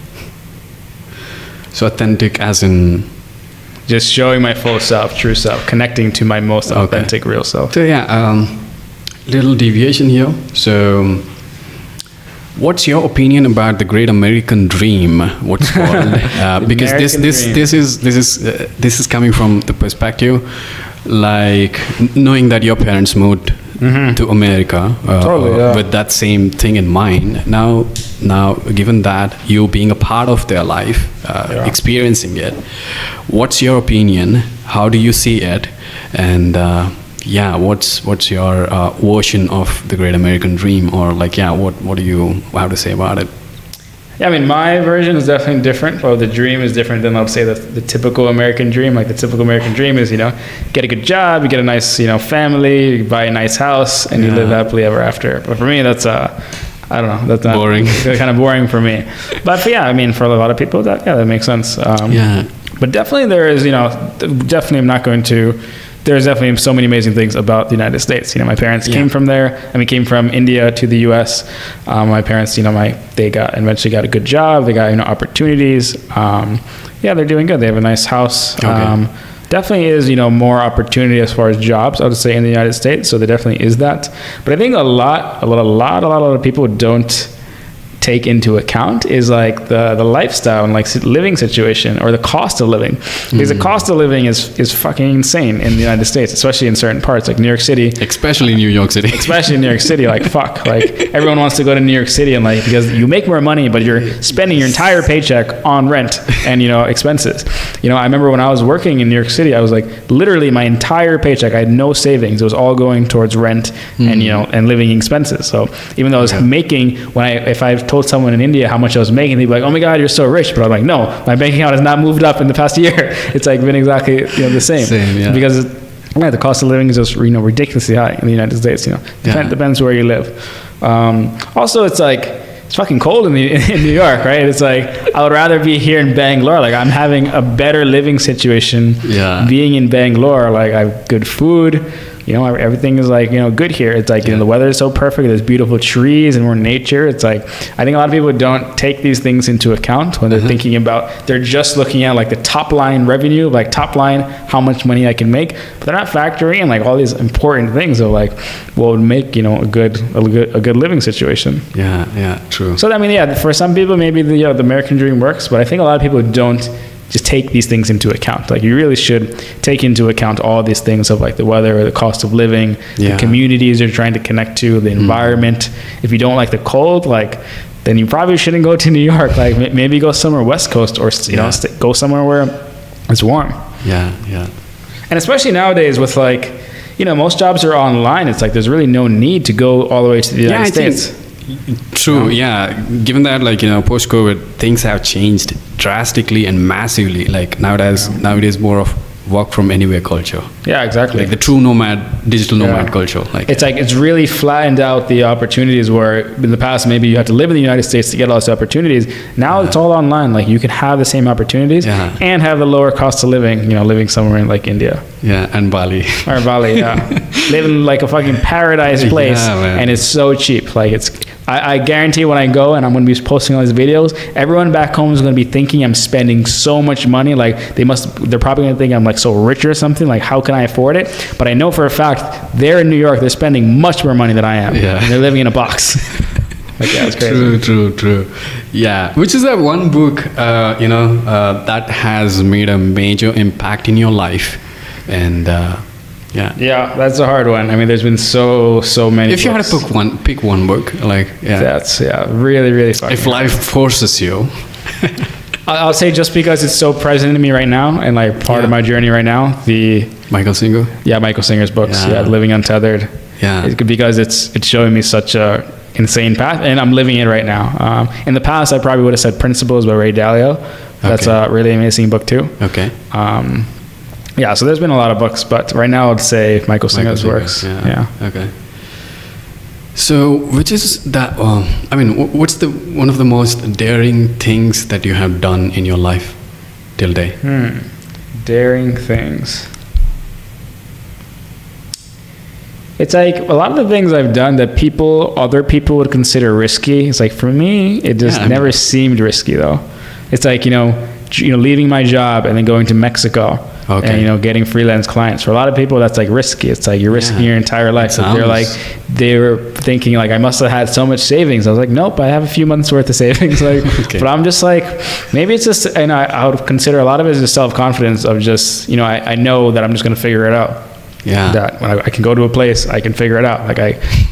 S1: So authentic as in?
S2: Just showing my full self, true self, connecting to my most authentic, real self.
S1: So little deviation here. So what's your opinion about the Great American Dream? What's called? Because this is coming from the perspective, like knowing that your parents moved to America with that same thing in mind. Now, given that you being a part of their life, experiencing it, what's your opinion? How do you see it? And what's your version of the Great American Dream, or like what do you have to say about it?
S2: Yeah, I mean, my version is definitely different. Well, the dream is different than, let's say, the typical American dream. Like the typical American dream is, get a good job, you get a nice, family, you buy a nice house, and you live happily ever after. But for me, that's I don't know, that's not
S1: boring.
S2: Kind of boring for me. But I mean, for a lot of people, that makes sense. But definitely there is, definitely I'm not going to. There's definitely so many amazing things about the United States. My parents came from there. Came from India to the U.S. My parents, they eventually got a good job. They got, opportunities. They're doing good. They have a nice house. Okay. Definitely is, more opportunity as far as jobs, I would say, in the United States. So there definitely is that. But I think a lot of people don't take into account is like the lifestyle and like living situation, or the cost of living, because the cost of living is fucking insane in the United States, especially in certain parts like New York City,
S1: especially New York City.
S2: Like fuck, like everyone wants to go to New York City, and like because you make more money but you're spending your entire paycheck on rent and expenses. I remember when I was working in New York City, I was like literally my entire paycheck, I had no savings. It was all going towards rent and and living expenses. So even though I was making, if I've told someone in India how much I was making, they'd be like, "Oh my God, you're so rich." But I'm like, "No, my bank account has not moved up in the past year. It's like been exactly the same." Because the cost of living is just ridiculously high in the United States. Depends where you live. Also, it's like it's fucking cold in New York, right? It's like I would rather be here in Bangalore. Like I'm having a better living situation being in Bangalore. Like I have good food. Everything is like, good here. It's like, the weather is so perfect. There's beautiful trees and more nature. It's like, I think a lot of people don't take these things into account when they're thinking about, they're just looking at like the top line revenue, like top line, how much money I can make, but they're not factoring in like all these important things of like what would make, a good living situation.
S1: Yeah, true.
S2: So, for some people, maybe the American dream works, but I think a lot of people don't just take these things into account. Like you really should take into account all these things of like the weather, the cost of living, the communities you're trying to connect to, the environment. If you don't like the cold, like then you probably shouldn't go to New York. Like maybe go somewhere West Coast, or go somewhere where it's warm.
S1: Yeah.
S2: And especially nowadays with like, most jobs are online. It's like there's really no need to go all the way to the United States.
S1: True. Given that post-COVID things have changed drastically and massively. Like nowadays more of work from anywhere culture.
S2: Yeah, exactly.
S1: Like the true nomad, digital nomad culture. Like
S2: it's really flattened out the opportunities where in the past maybe you had to live in the United States to get all those opportunities. Now it's all online. Like you can have the same opportunities and have the lower cost of living, you know, living somewhere in like India.
S1: Yeah, and Bali.
S2: Or Bali, living in like a fucking paradise place, and it's so cheap. Like I guarantee when I go and I'm going to be posting all these videos, everyone back home is going to be thinking I'm spending so much money. Like they're probably going to think I'm like so rich or something. Like how can I afford it? But I know for a fact they're in New York, they're spending much more money than I am.
S1: Yeah.
S2: And they're living in a box. Like, yeah, it's crazy.
S1: True. Yeah. Which is that one book, that has made a major impact in your life? And
S2: yeah, that's a hard one. I mean, there's been so many.
S1: If you had to pick one book, like
S2: that's really fucking.
S1: If life forces you,
S2: I'll say just because it's so present in me right now and like part of my journey right now, the
S1: Michael Singer.
S2: Yeah, Michael Singer's books. Yeah, Living Untethered.
S1: Yeah,
S2: because it's showing me such a insane path, and I'm living it right now. In the past, I probably would have said Principles by Ray Dalio. That's a really amazing book too.
S1: Okay.
S2: Yeah, so there's been a lot of books, but right now I'd say Michael Singer's works. Yeah.
S1: Okay. So, which is that? What's one of the most daring things that you have done in your life till date?
S2: Daring things. It's like a lot of the things I've done that other people would consider risky. It's like for me, it just never seemed risky though. It's like leaving my job and then going to Mexico. Okay. And getting freelance clients. For a lot of people, that's like risky. It's like you're risking your entire life. So they were thinking like I must have had so much savings. I was like, nope, I have a few months worth of savings. Like, but I'm just like, maybe it's just, and I would consider a lot of it is just self-confidence of just, I know that I'm just going to figure it out. Yeah. That when I can go to a place, I can figure it out. Like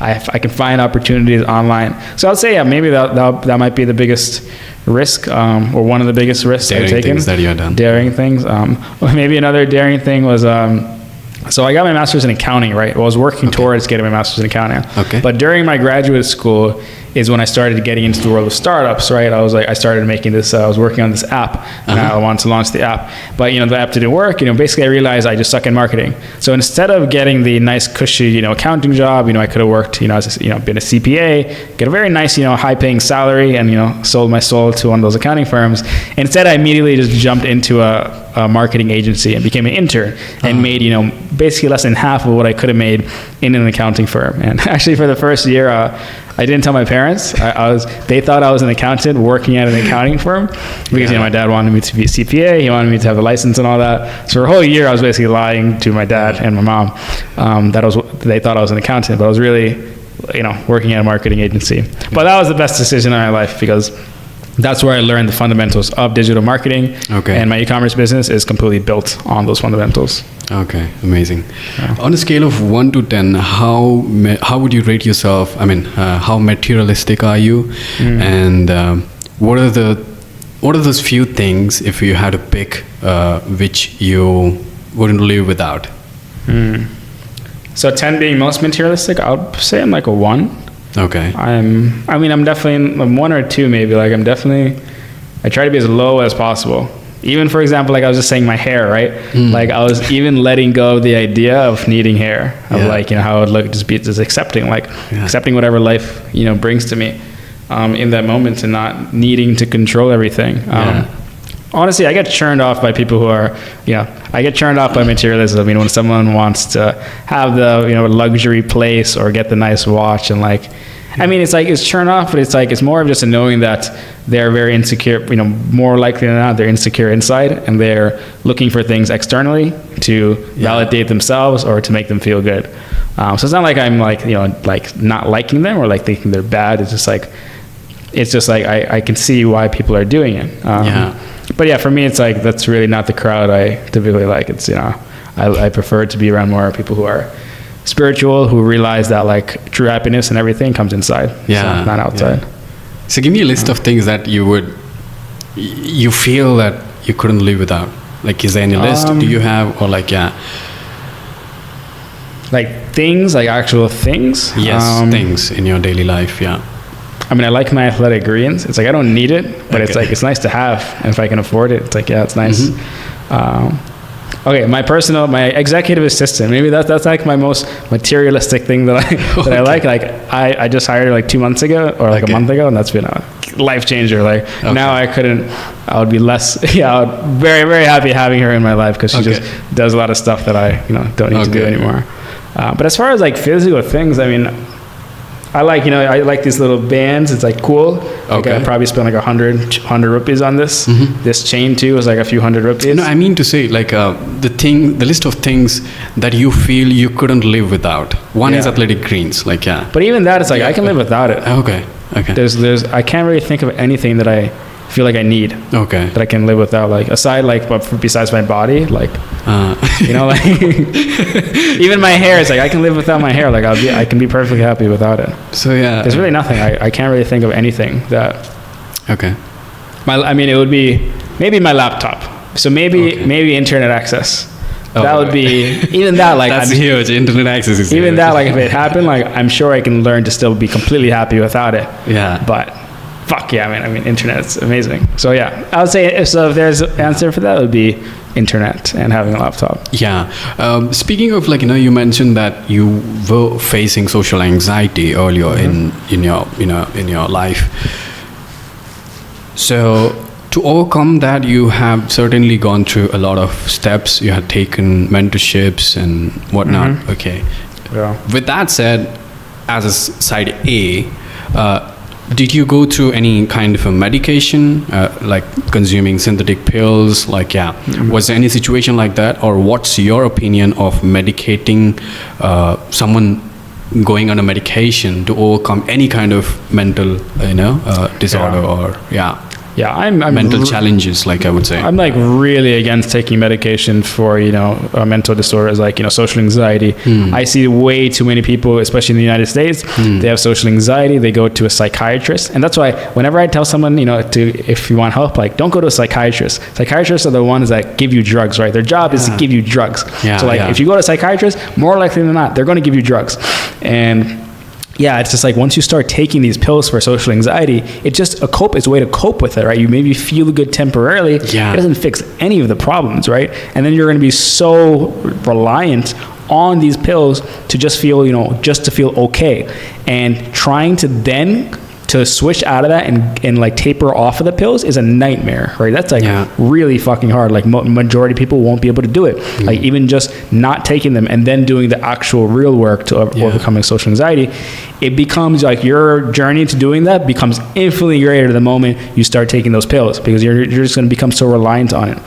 S2: I can find opportunities online. So I'll say, maybe that might be the biggest risk, or one of the biggest risks I've taken.
S1: Daring things that you have done.
S2: Daring things. Maybe another daring thing was, so I got my master's in accounting, right? Well, I was working towards getting my master's in accounting. Okay. But during my graduate school is when I started getting into the world of startups, right? I started making this, I was working on this app, and I wanted to launch the app. But, the app didn't work. Basically I realized I just suck in marketing. So instead of getting the nice cushy, accounting job, I could have worked, been a CPA, get a very nice, high paying salary and, sold my soul to one of those accounting firms. Instead, I immediately just jumped into a marketing agency and became an intern and made, basically less than half of what I could have made in an accounting firm. And actually for the first year, I didn't tell my parents. They thought I was an accountant working at an accounting firm because my dad wanted me to be a CPA. He wanted me to have a license and all that. So for a whole year, I was basically lying to my dad and my mom. They thought I was an accountant, but I was really, working at a marketing agency. But that was the best decision in my life because that's where I learned the fundamentals of digital marketing. Okay. And my e-commerce business is completely built on those fundamentals.
S1: Okay, amazing. Yeah. On a scale of 1 to 10, how would you rate yourself? How materialistic are you? And what are those few things, if you had to pick, which you wouldn't live without?
S2: So 10 being most materialistic, I would say I'm like a 1. Okay. I'm definitely a 1 or 2 maybe. Like I try to be as low as possible. Even for example, like I was just saying my hair, right? Like I was even letting go of the idea of needing hair, of how it would look, just accepting whatever life, brings to me in that moment and not needing to control everything. Honestly, I get churned off by people who are, I get churned off by materialism. When someone wants to have the, luxury place or get the nice watch and it's churned off, but it's more of just a knowing that they're very insecure, more likely than not, they're insecure inside and they're looking for things externally to validate themselves or to make them feel good. So it's not like I'm not liking them or thinking they're bad. It's just I can see why people are doing it. But for me, it's that's really not the crowd I typically like. It's, I prefer to be around more people who are spiritual, who realize that true happiness and everything comes inside, not outside.
S1: So give me a list of things that you feel that you couldn't live without. Is there any list do you have, or
S2: things, actual things?
S1: Yes, things in your daily life,
S2: I like my athletic greens. It's I don't need it, but it's nice to have. And if I can afford it, it's it's nice. Okay, my executive assistant. Maybe that's like my most materialistic thing that I like. Like I just hired her like 2 months ago or like a month ago, and that's been a life changer. Like now I would be less. Yeah, I would very, very happy having her in my life because she just does a lot of stuff that I don't need to do anymore. But as far as like physical things, I mean, I like these little bands. It's like cool. Like I probably spent like 100 rupees on this. This chain too was like a few hundred rupees.
S1: No, I mean to say like the list of things that you feel you couldn't live without. One is athletic greens, like
S2: But even that, it's like I can live without it.
S1: Okay.
S2: There's I can't really think of anything that I feel like I need. That I can live without. Like aside besides my body, like like even my hair is like I can live without my hair. Like I can be perfectly happy without it.
S1: So
S2: there's really nothing. I can't really think of anything that. It would be maybe my laptop. So maybe internet access. That would be even that like
S1: that's huge. Internet access is
S2: even
S1: huge.
S2: that like if it happened like I'm sure I can learn to still be completely happy without it. But fuck yeah, I mean internet's amazing. So yeah, I would say if there's an answer for that, it would be internet and having a laptop.
S1: Speaking of like you mentioned that you were facing social anxiety earlier in your life. So to overcome that, you have certainly gone through a lot of steps. You had taken mentorships and whatnot. With that said, as a side A, did you go through any kind of a medication, like consuming synthetic pills? Was there any situation like that, or what's your opinion of medicating someone going on a medication to overcome any kind of mental, disorder or
S2: I'm
S1: mental challenges, like I would say.
S2: I'm like really against taking medication for mental disorders like social anxiety. I see way too many people, especially in the United States, they have social anxiety. They go to a psychiatrist, and that's why whenever I tell someone if you want help, like don't go to a psychiatrist. Psychiatrists are the ones that give you drugs, right? Their job is to give you drugs. If you go to a psychiatrist, more likely than not, they're going to give you drugs. And it's just like once you start taking these pills for social anxiety, it's just it's a way to cope with it, right? You maybe feel good temporarily. It doesn't fix any of the problems, right? And then you're going to be so reliant on these pills to just feel, just to feel okay. And trying to then to switch out of that and like taper off of the pills is a nightmare, right? That's like really fucking hard. Like majority of people won't be able to do it. Like even just not taking them and then doing the actual real work to overcoming social anxiety, it becomes like your journey to doing that becomes infinitely greater the moment you start taking those pills, because you're just going to become so reliant on it.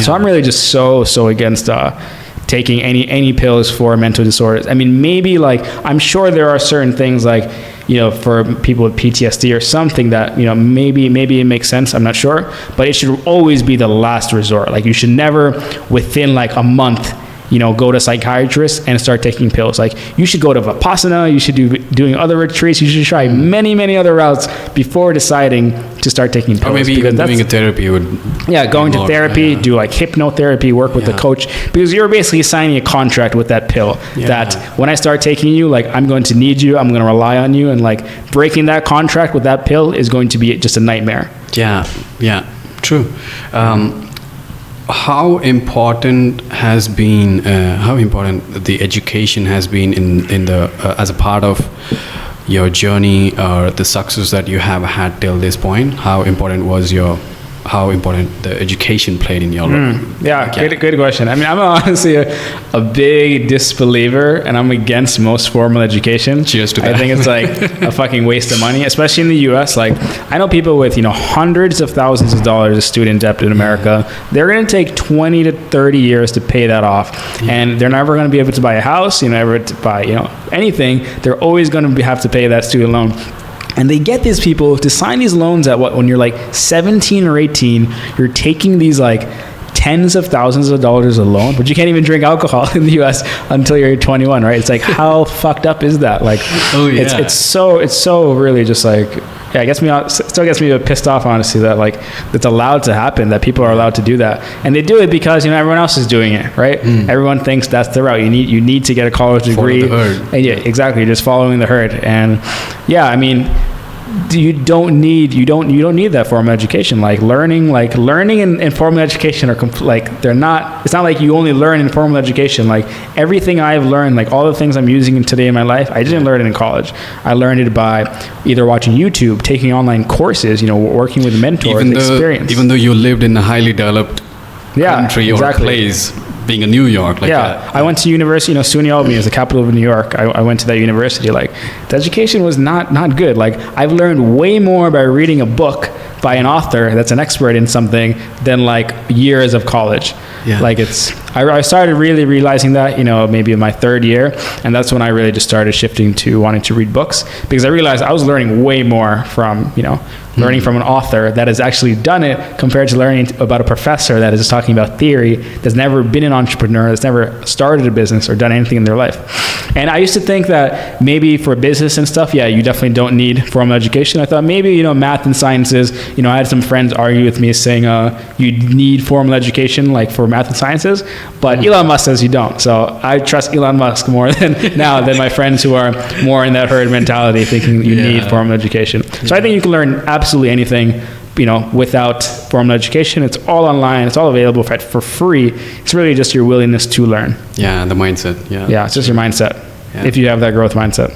S2: So I'm really just so against taking any pills for mental disorders. I mean, maybe like I'm sure there are certain things like for people with PTSD or something that maybe it makes sense. I'm not sure, but it should always be the last resort. Like you should never within like a month go to a psychiatrist and start taking pills. Like you should go to Vipassana, you should doing other retreats, you should try many other routes before deciding to start taking pills.
S1: Or maybe even doing a therapy would
S2: going to therapy, do like hypnotherapy, work with the coach, because you're basically signing a contract with that pill that when I start taking you, like I'm going to need you, I'm going to rely on you, and like breaking that contract with that pill is going to be just a nightmare.
S1: True. How important the education has been in the as a part of your journey or the success that you have had till this point? How important the education played in your life?
S2: Good question. I mean, I'm honestly a big disbeliever, and I'm against most formal education.
S1: Cheers to that.
S2: I think it's like a fucking waste of money, especially in the US. Like I know people with hundreds of thousands of dollars of student debt in America. They're going to take 20 to 30 years to pay that off, and they're never going to be able to buy a house, never to buy anything. They're always going to have to pay that student loan. And they get these people to sign these loans when you're like 17 or 18, you're taking these like tens of thousands of dollars a loan, but you can't even drink alcohol in the US until you're 21, right? It's like, how fucked up is that? Like, it's so really just like, it still gets me a bit pissed off, honestly, that like that's allowed to happen, that people are allowed to do that. And they do it because everyone else is doing it, right? Everyone thinks that's the route. You need to get a college degree.
S1: Follow the herd.
S2: And exactly, just following the herd. And I mean, you don't need that formal education. Like learning and formal education are they're not. It's not like you only learn in formal education. Like everything I've learned, like all the things I'm using today in my life, I didn't learn it in college. I learned it by either watching YouTube, taking online courses, working with mentors, experience.
S1: Even though you lived in a highly developed country or place, being in New York.
S2: I went to university, SUNY Albany is the capital of New York. I went to that university. Like, the education was not good. Like, I've learned way more by reading a book by an author that's an expert in something than like years of college.
S1: Yeah.
S2: Like I started really realizing that, maybe in my third year. And that's when I really just started shifting to wanting to read books, because I realized I was learning way more from, learning from an author that has actually done it compared to learning about a professor that is just talking about theory, that's never been an entrepreneur, that's never started a business or done anything in their life. And I used to think that maybe for business and stuff, you definitely don't need formal education. I thought maybe, math and sciences, I had some friends argue with me saying you need formal education like for math and sciences, but Elon Musk says you don't. So I trust Elon Musk more than my friends who are more in that herd mentality, thinking you need formal education. So I think you can learn absolutely anything, without formal education. It's all online. It's all available for free. It's really just your willingness to learn.
S1: Yeah, the mindset. Yeah,
S2: it's just your mindset. Yeah. If you have that growth mindset.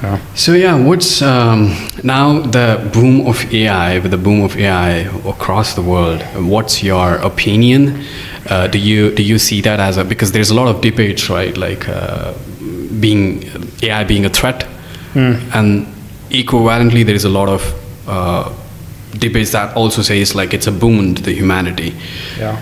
S2: Yeah.
S1: So what's now the boom of AI? With the boom of AI across the world, what's your opinion? Do you see that as because there's a lot of debates, right? Like AI being a threat, and equivalently there is a lot of debates that also says like it's a boon to the humanity.
S2: Yeah.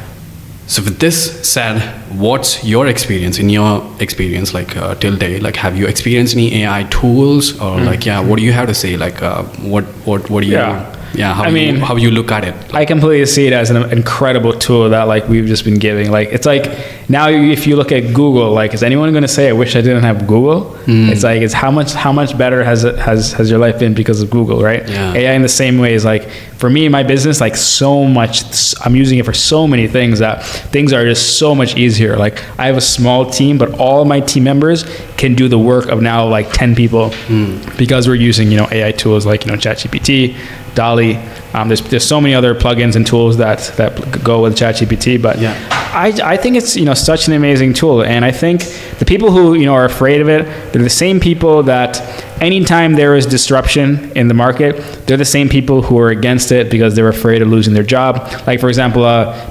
S1: So with this said, what's your experience? In your experience, like till date, like have you experienced any AI tools, or what do you have to say? Like what do you? How you look at it?
S2: I completely see it as an incredible tool that like we've just been giving. Like it's like now if you look at Google, like is anyone going to say I wish I didn't have Google? It's how much better has your life been because of Google, right?
S1: Yeah.
S2: AI in the same way is like for me, my business, like so much, I'm using it for so many things that things are just so much easier. Like I have a small team, but all of my team members can do the work of now like 10 people because we're using, AI tools like, ChatGPT, DALL-E. There's so many other plugins and tools that go with ChatGPT, but I think it's such an amazing tool, and I think the people who are afraid of it, they're the same people that anytime there is disruption in the market, they're the same people who are against it because they're afraid of losing their job. Like for example,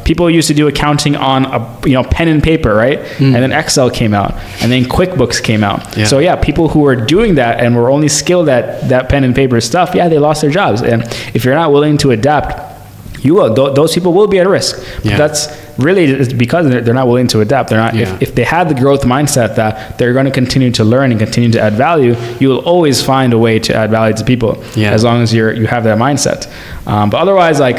S2: people used to do accounting on a pen and paper, right? And then Excel came out, and then QuickBooks came out. Yeah. So people who are doing that and were only skilled at that pen and paper stuff, they lost their jobs. And if you're not willing to adapt, those people will be at risk. Yeah. That's really because they're not willing to adapt. They're not. If they had the growth mindset that they're going to continue to learn and continue to add value, you will always find a way to add value to people. Yeah. As long as you have that mindset. But otherwise, like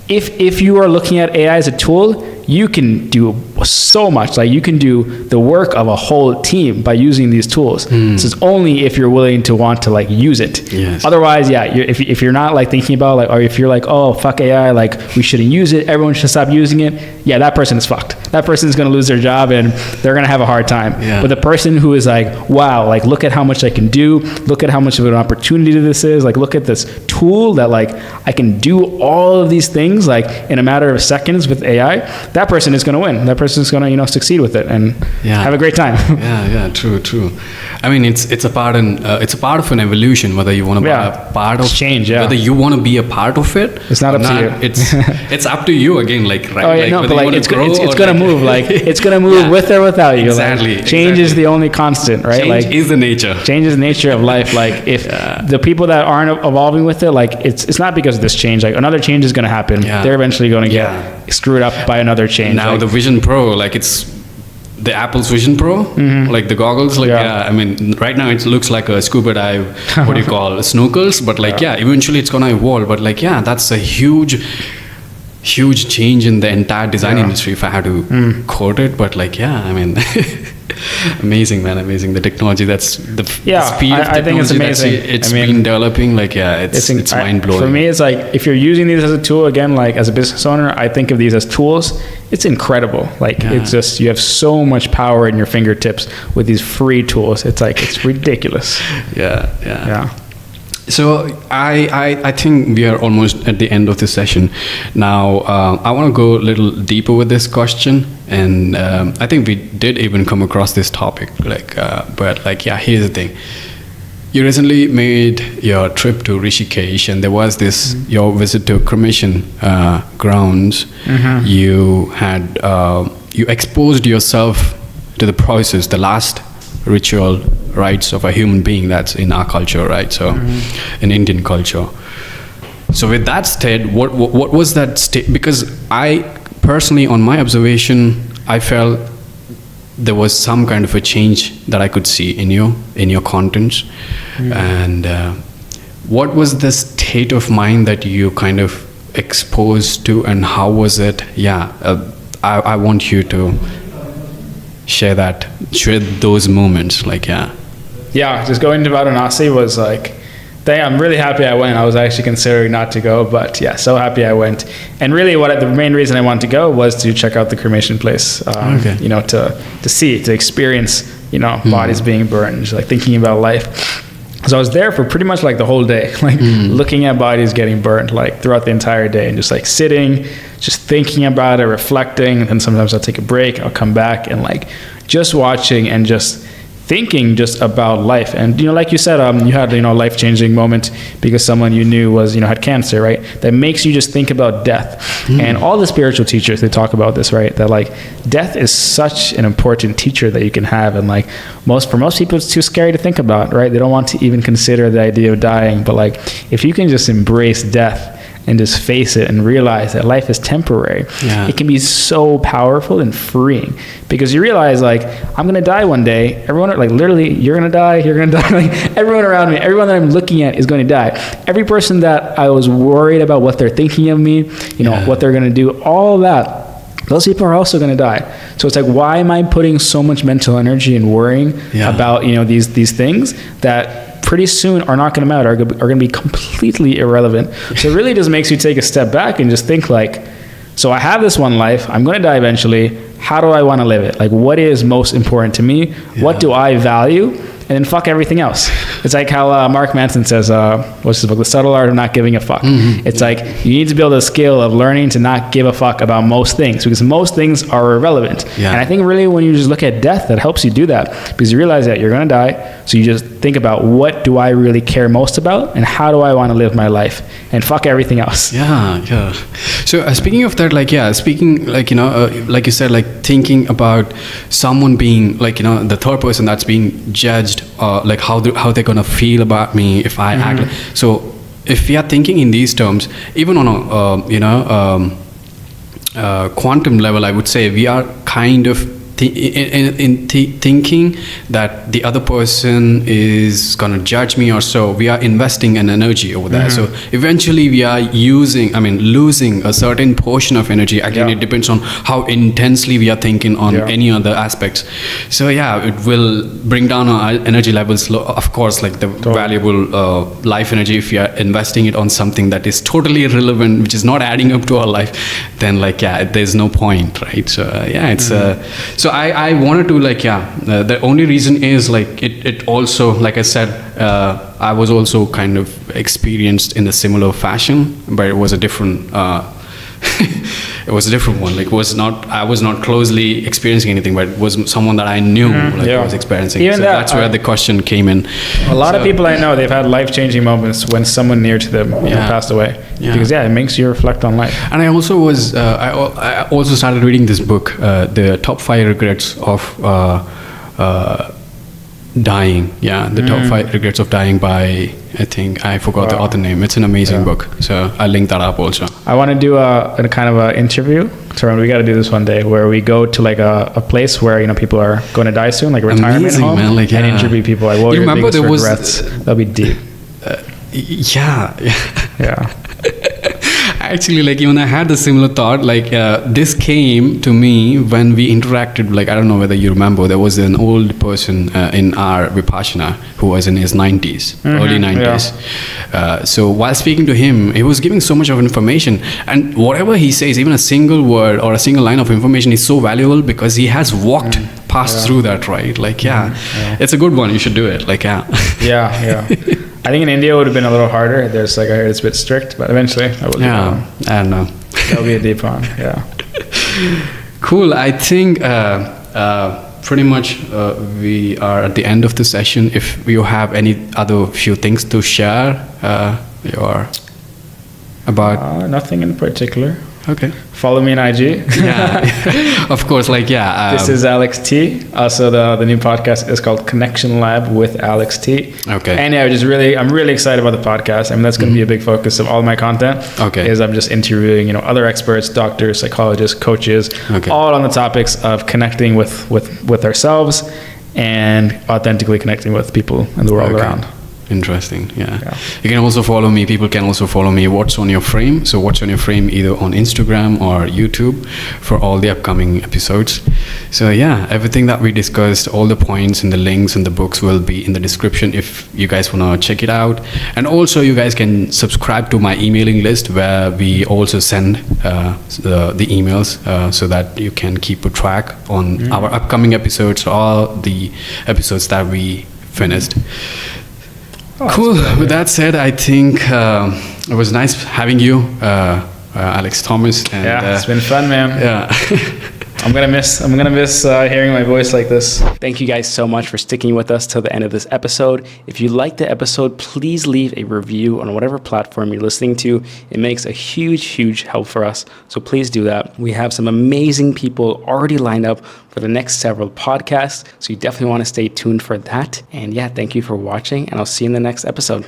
S2: if you are looking at AI as a tool, you can do so much. Like you can do the work of a whole team by using these tools. This is only if you're willing to want to like use it.
S1: Yes.
S2: Otherwise, if you're not like thinking about like, or if you're like, oh fuck AI, like we shouldn't use it, everyone should stop using it. That person is fucked. That person is going to lose their job and they're going to have a hard time. Yeah. But the person who is like, wow, like look at how much I can do. Look at how much of an opportunity this is. Like look at this tool that like I can do all of these things like in a matter of seconds with AI. That person is going to win. That person is going to succeed with it and have a great time.
S1: True. I mean, it's a part of an evolution. Whether you want to be a part of
S2: change,
S1: whether you want to be a part of it,
S2: it's not up to you.
S1: It's up to you again. Like right.
S2: Oh yeah, no, but like it's going to move. Like it's going to move with or without you.
S1: Exactly.
S2: Like, change is the only constant, right?
S1: Change is the nature.
S2: Change is the nature of life. Like if the people that aren't evolving with it, like it's not because of this change. Like another change is going to happen. Yeah. They're eventually going to get screwed up by another change.
S1: Now the Vision Pro, like it's the Apple's Vision Pro, like the goggles, like I mean, right now it looks like a scuba dive, what do you call snorkels, but like eventually it's gonna evolve. But like that's a huge change in the entire design industry, if I had to quote it. But like I mean, amazing, man, amazing. The technology, that's the speed of technology. I think it's amazing. It's been developing. Like it's mind blowing.
S2: For me, it's like if you're using these as a tool, again, like as a business owner, I think of these as tools. It's incredible. Like it's just, you have so much power in your fingertips with these free tools. It's like, it's ridiculous.
S1: Yeah. So I think we are almost at the end of the session. Now I want to go a little deeper with this question, and I think we did even come across this topic. But yeah, here's the thing. You recently made your trip to Rishikesh, and there was this your visit to cremation grounds. You had you exposed yourself to the process, the last ritual rites of a human being. That's in our culture, right? So in Indian culture. So with that state, what was that state? Because I personally, on my observation, I felt there was some kind of a change that I could see in your contents. And what was the state of mind that you kind of exposed to, and how was it? I want you to share those moments.
S2: Just going to Varanasi was like, I'm really happy I went. I was actually considering not to go, but yeah, so happy I went. And really the main reason I wanted to go was to check out the cremation place, to see, to experience, bodies being burned, just like thinking about life. So I was there for pretty much like the whole day, looking at bodies getting burned, like throughout the entire day, and just like sitting, just thinking about it, reflecting. And then sometimes I'll take a break, I'll come back and like just watching and just thinking just about life. And like you said, you had a life-changing moment because someone you knew was had cancer, right? That makes you just think about death. And all the spiritual teachers, they talk about this, right? That like death is such an important teacher that you can have, and like for most people it's too scary to think about, right? They don't want to even consider the idea of dying. But like if you can just embrace death and just face it and realize that life is temporary, it can be so powerful and freeing, because you realize like, I'm going to die one day. Everyone, like literally, you're going to die, like everyone around me, everyone that I'm looking at is going to die. Every person that I was worried about what they're thinking of me, what they're going to do, all that, those people are also going to die. So it's like, why am I putting so much mental energy and worrying about, these things that pretty soon are not going to matter, are going to be completely irrelevant. So it really just makes you take a step back and just think like, so I have this one life, I'm going to die eventually. How do I want to live it? Like, what is most important to me? What do I value? And then fuck everything else. It's like how Mark Manson says, what's his book, The Subtle Art of Not Giving a Fuck. It's like, you need to build a skill of learning to not give a fuck about most things, because most things are irrelevant. And I think really when you just look at death, that helps you do that, because you realize that you're going to die. So you just think about, what do I really care most about, and how do I want to live my life, and fuck everything else.
S1: So speaking of that, like you said, like thinking about someone being like, the third person that's being judged, like how they're gonna feel about me if I act. So if we are thinking in these terms, even on a quantum level, I would say we are kind of thinking that the other person is going to judge me or so. We are investing an energy over there. So eventually we are losing a certain portion of energy. Again, it depends on how intensely we are thinking on any other aspects. So it will bring down our energy levels. Of course, like the valuable life energy, if we are investing it on something that is totally irrelevant, which is not adding up to our life, then there's no point, right? So it's so I wanted to the only reason is like it also, like I said, I was also kind of experienced in a similar fashion, but it was a different it was a different one. Like I was not closely experiencing anything, but it was someone that I knew was experiencing. Even that's where the question came in.
S2: A lot of people I know, they've had life-changing moments when someone near to them passed away. Because it makes you reflect on life.
S1: And I also was I also started reading this book, the top 5 regrets of dying. The top 5 regrets of dying by, I think I forgot the author name. It's an amazing book, so I'll link that up also.
S2: I want to do a kind of an interview. So we got to do this one day, where we go to like a place where people are going to die soon, like a retirement home, man. Like, and interview people. Like, what were your biggest regrets? That'll be deep.
S1: Actually, like even I had a similar thought. Like this came to me when we interacted. Like I don't know whether you remember, there was an old person in our Vipassana who was in his 90s, early 90s. So while speaking to him, he was giving so much of information, and whatever he says, even a single word or a single line of information is so valuable because he has walked past through that, right? Like it's a good one. You should do it. Like
S2: I think in India it would have been a little harder. There's like, I heard it's a bit strict, but eventually I will.
S1: Yeah, I don't know.
S2: That'll be a deep one. Yeah.
S1: Cool. I think pretty much we are at the end of the session. If you have any other few things to share, about
S2: nothing in particular.
S1: Okay.
S2: Follow me on IG.
S1: Yeah, of course. Like, yeah.
S2: This is Alex T. Also, the new podcast is called Connection Lab with Alex T.
S1: Okay.
S2: And yeah, I'm really excited about the podcast. I mean, that's going to be a big focus of all my content.
S1: Okay.
S2: Is I'm just interviewing, other experts, doctors, psychologists, coaches,
S1: Okay.
S2: all on the topics of connecting with ourselves and authentically connecting with people in the world
S1: Okay.
S2: around.
S1: Interesting. Yeah. You can also follow me. People can also follow me. What's on your frame? So what's on your frame, either on Instagram or YouTube, for all the upcoming episodes. So yeah, everything that we discussed, all the points and the links and the books will be in the description if you guys want to check it out. And also you guys can subscribe to my emailing list, where we also send the emails so that you can keep a track on our upcoming episodes, or the episodes that we finished. Cool. With that said, I think it was nice having you, Alex Thomas. And,
S2: Yeah, it's been fun, man.
S1: Yeah.
S2: I'm gonna miss hearing my voice like this. Thank you guys so much for sticking with us till the end of this episode. If you liked the episode, please leave a review on whatever platform you're listening to. It makes a huge help for us. So please do that. We have some amazing people already lined up for the next several podcasts. So you definitely want to stay tuned for that. And yeah, thank you for watching, and I'll see you in the next episode.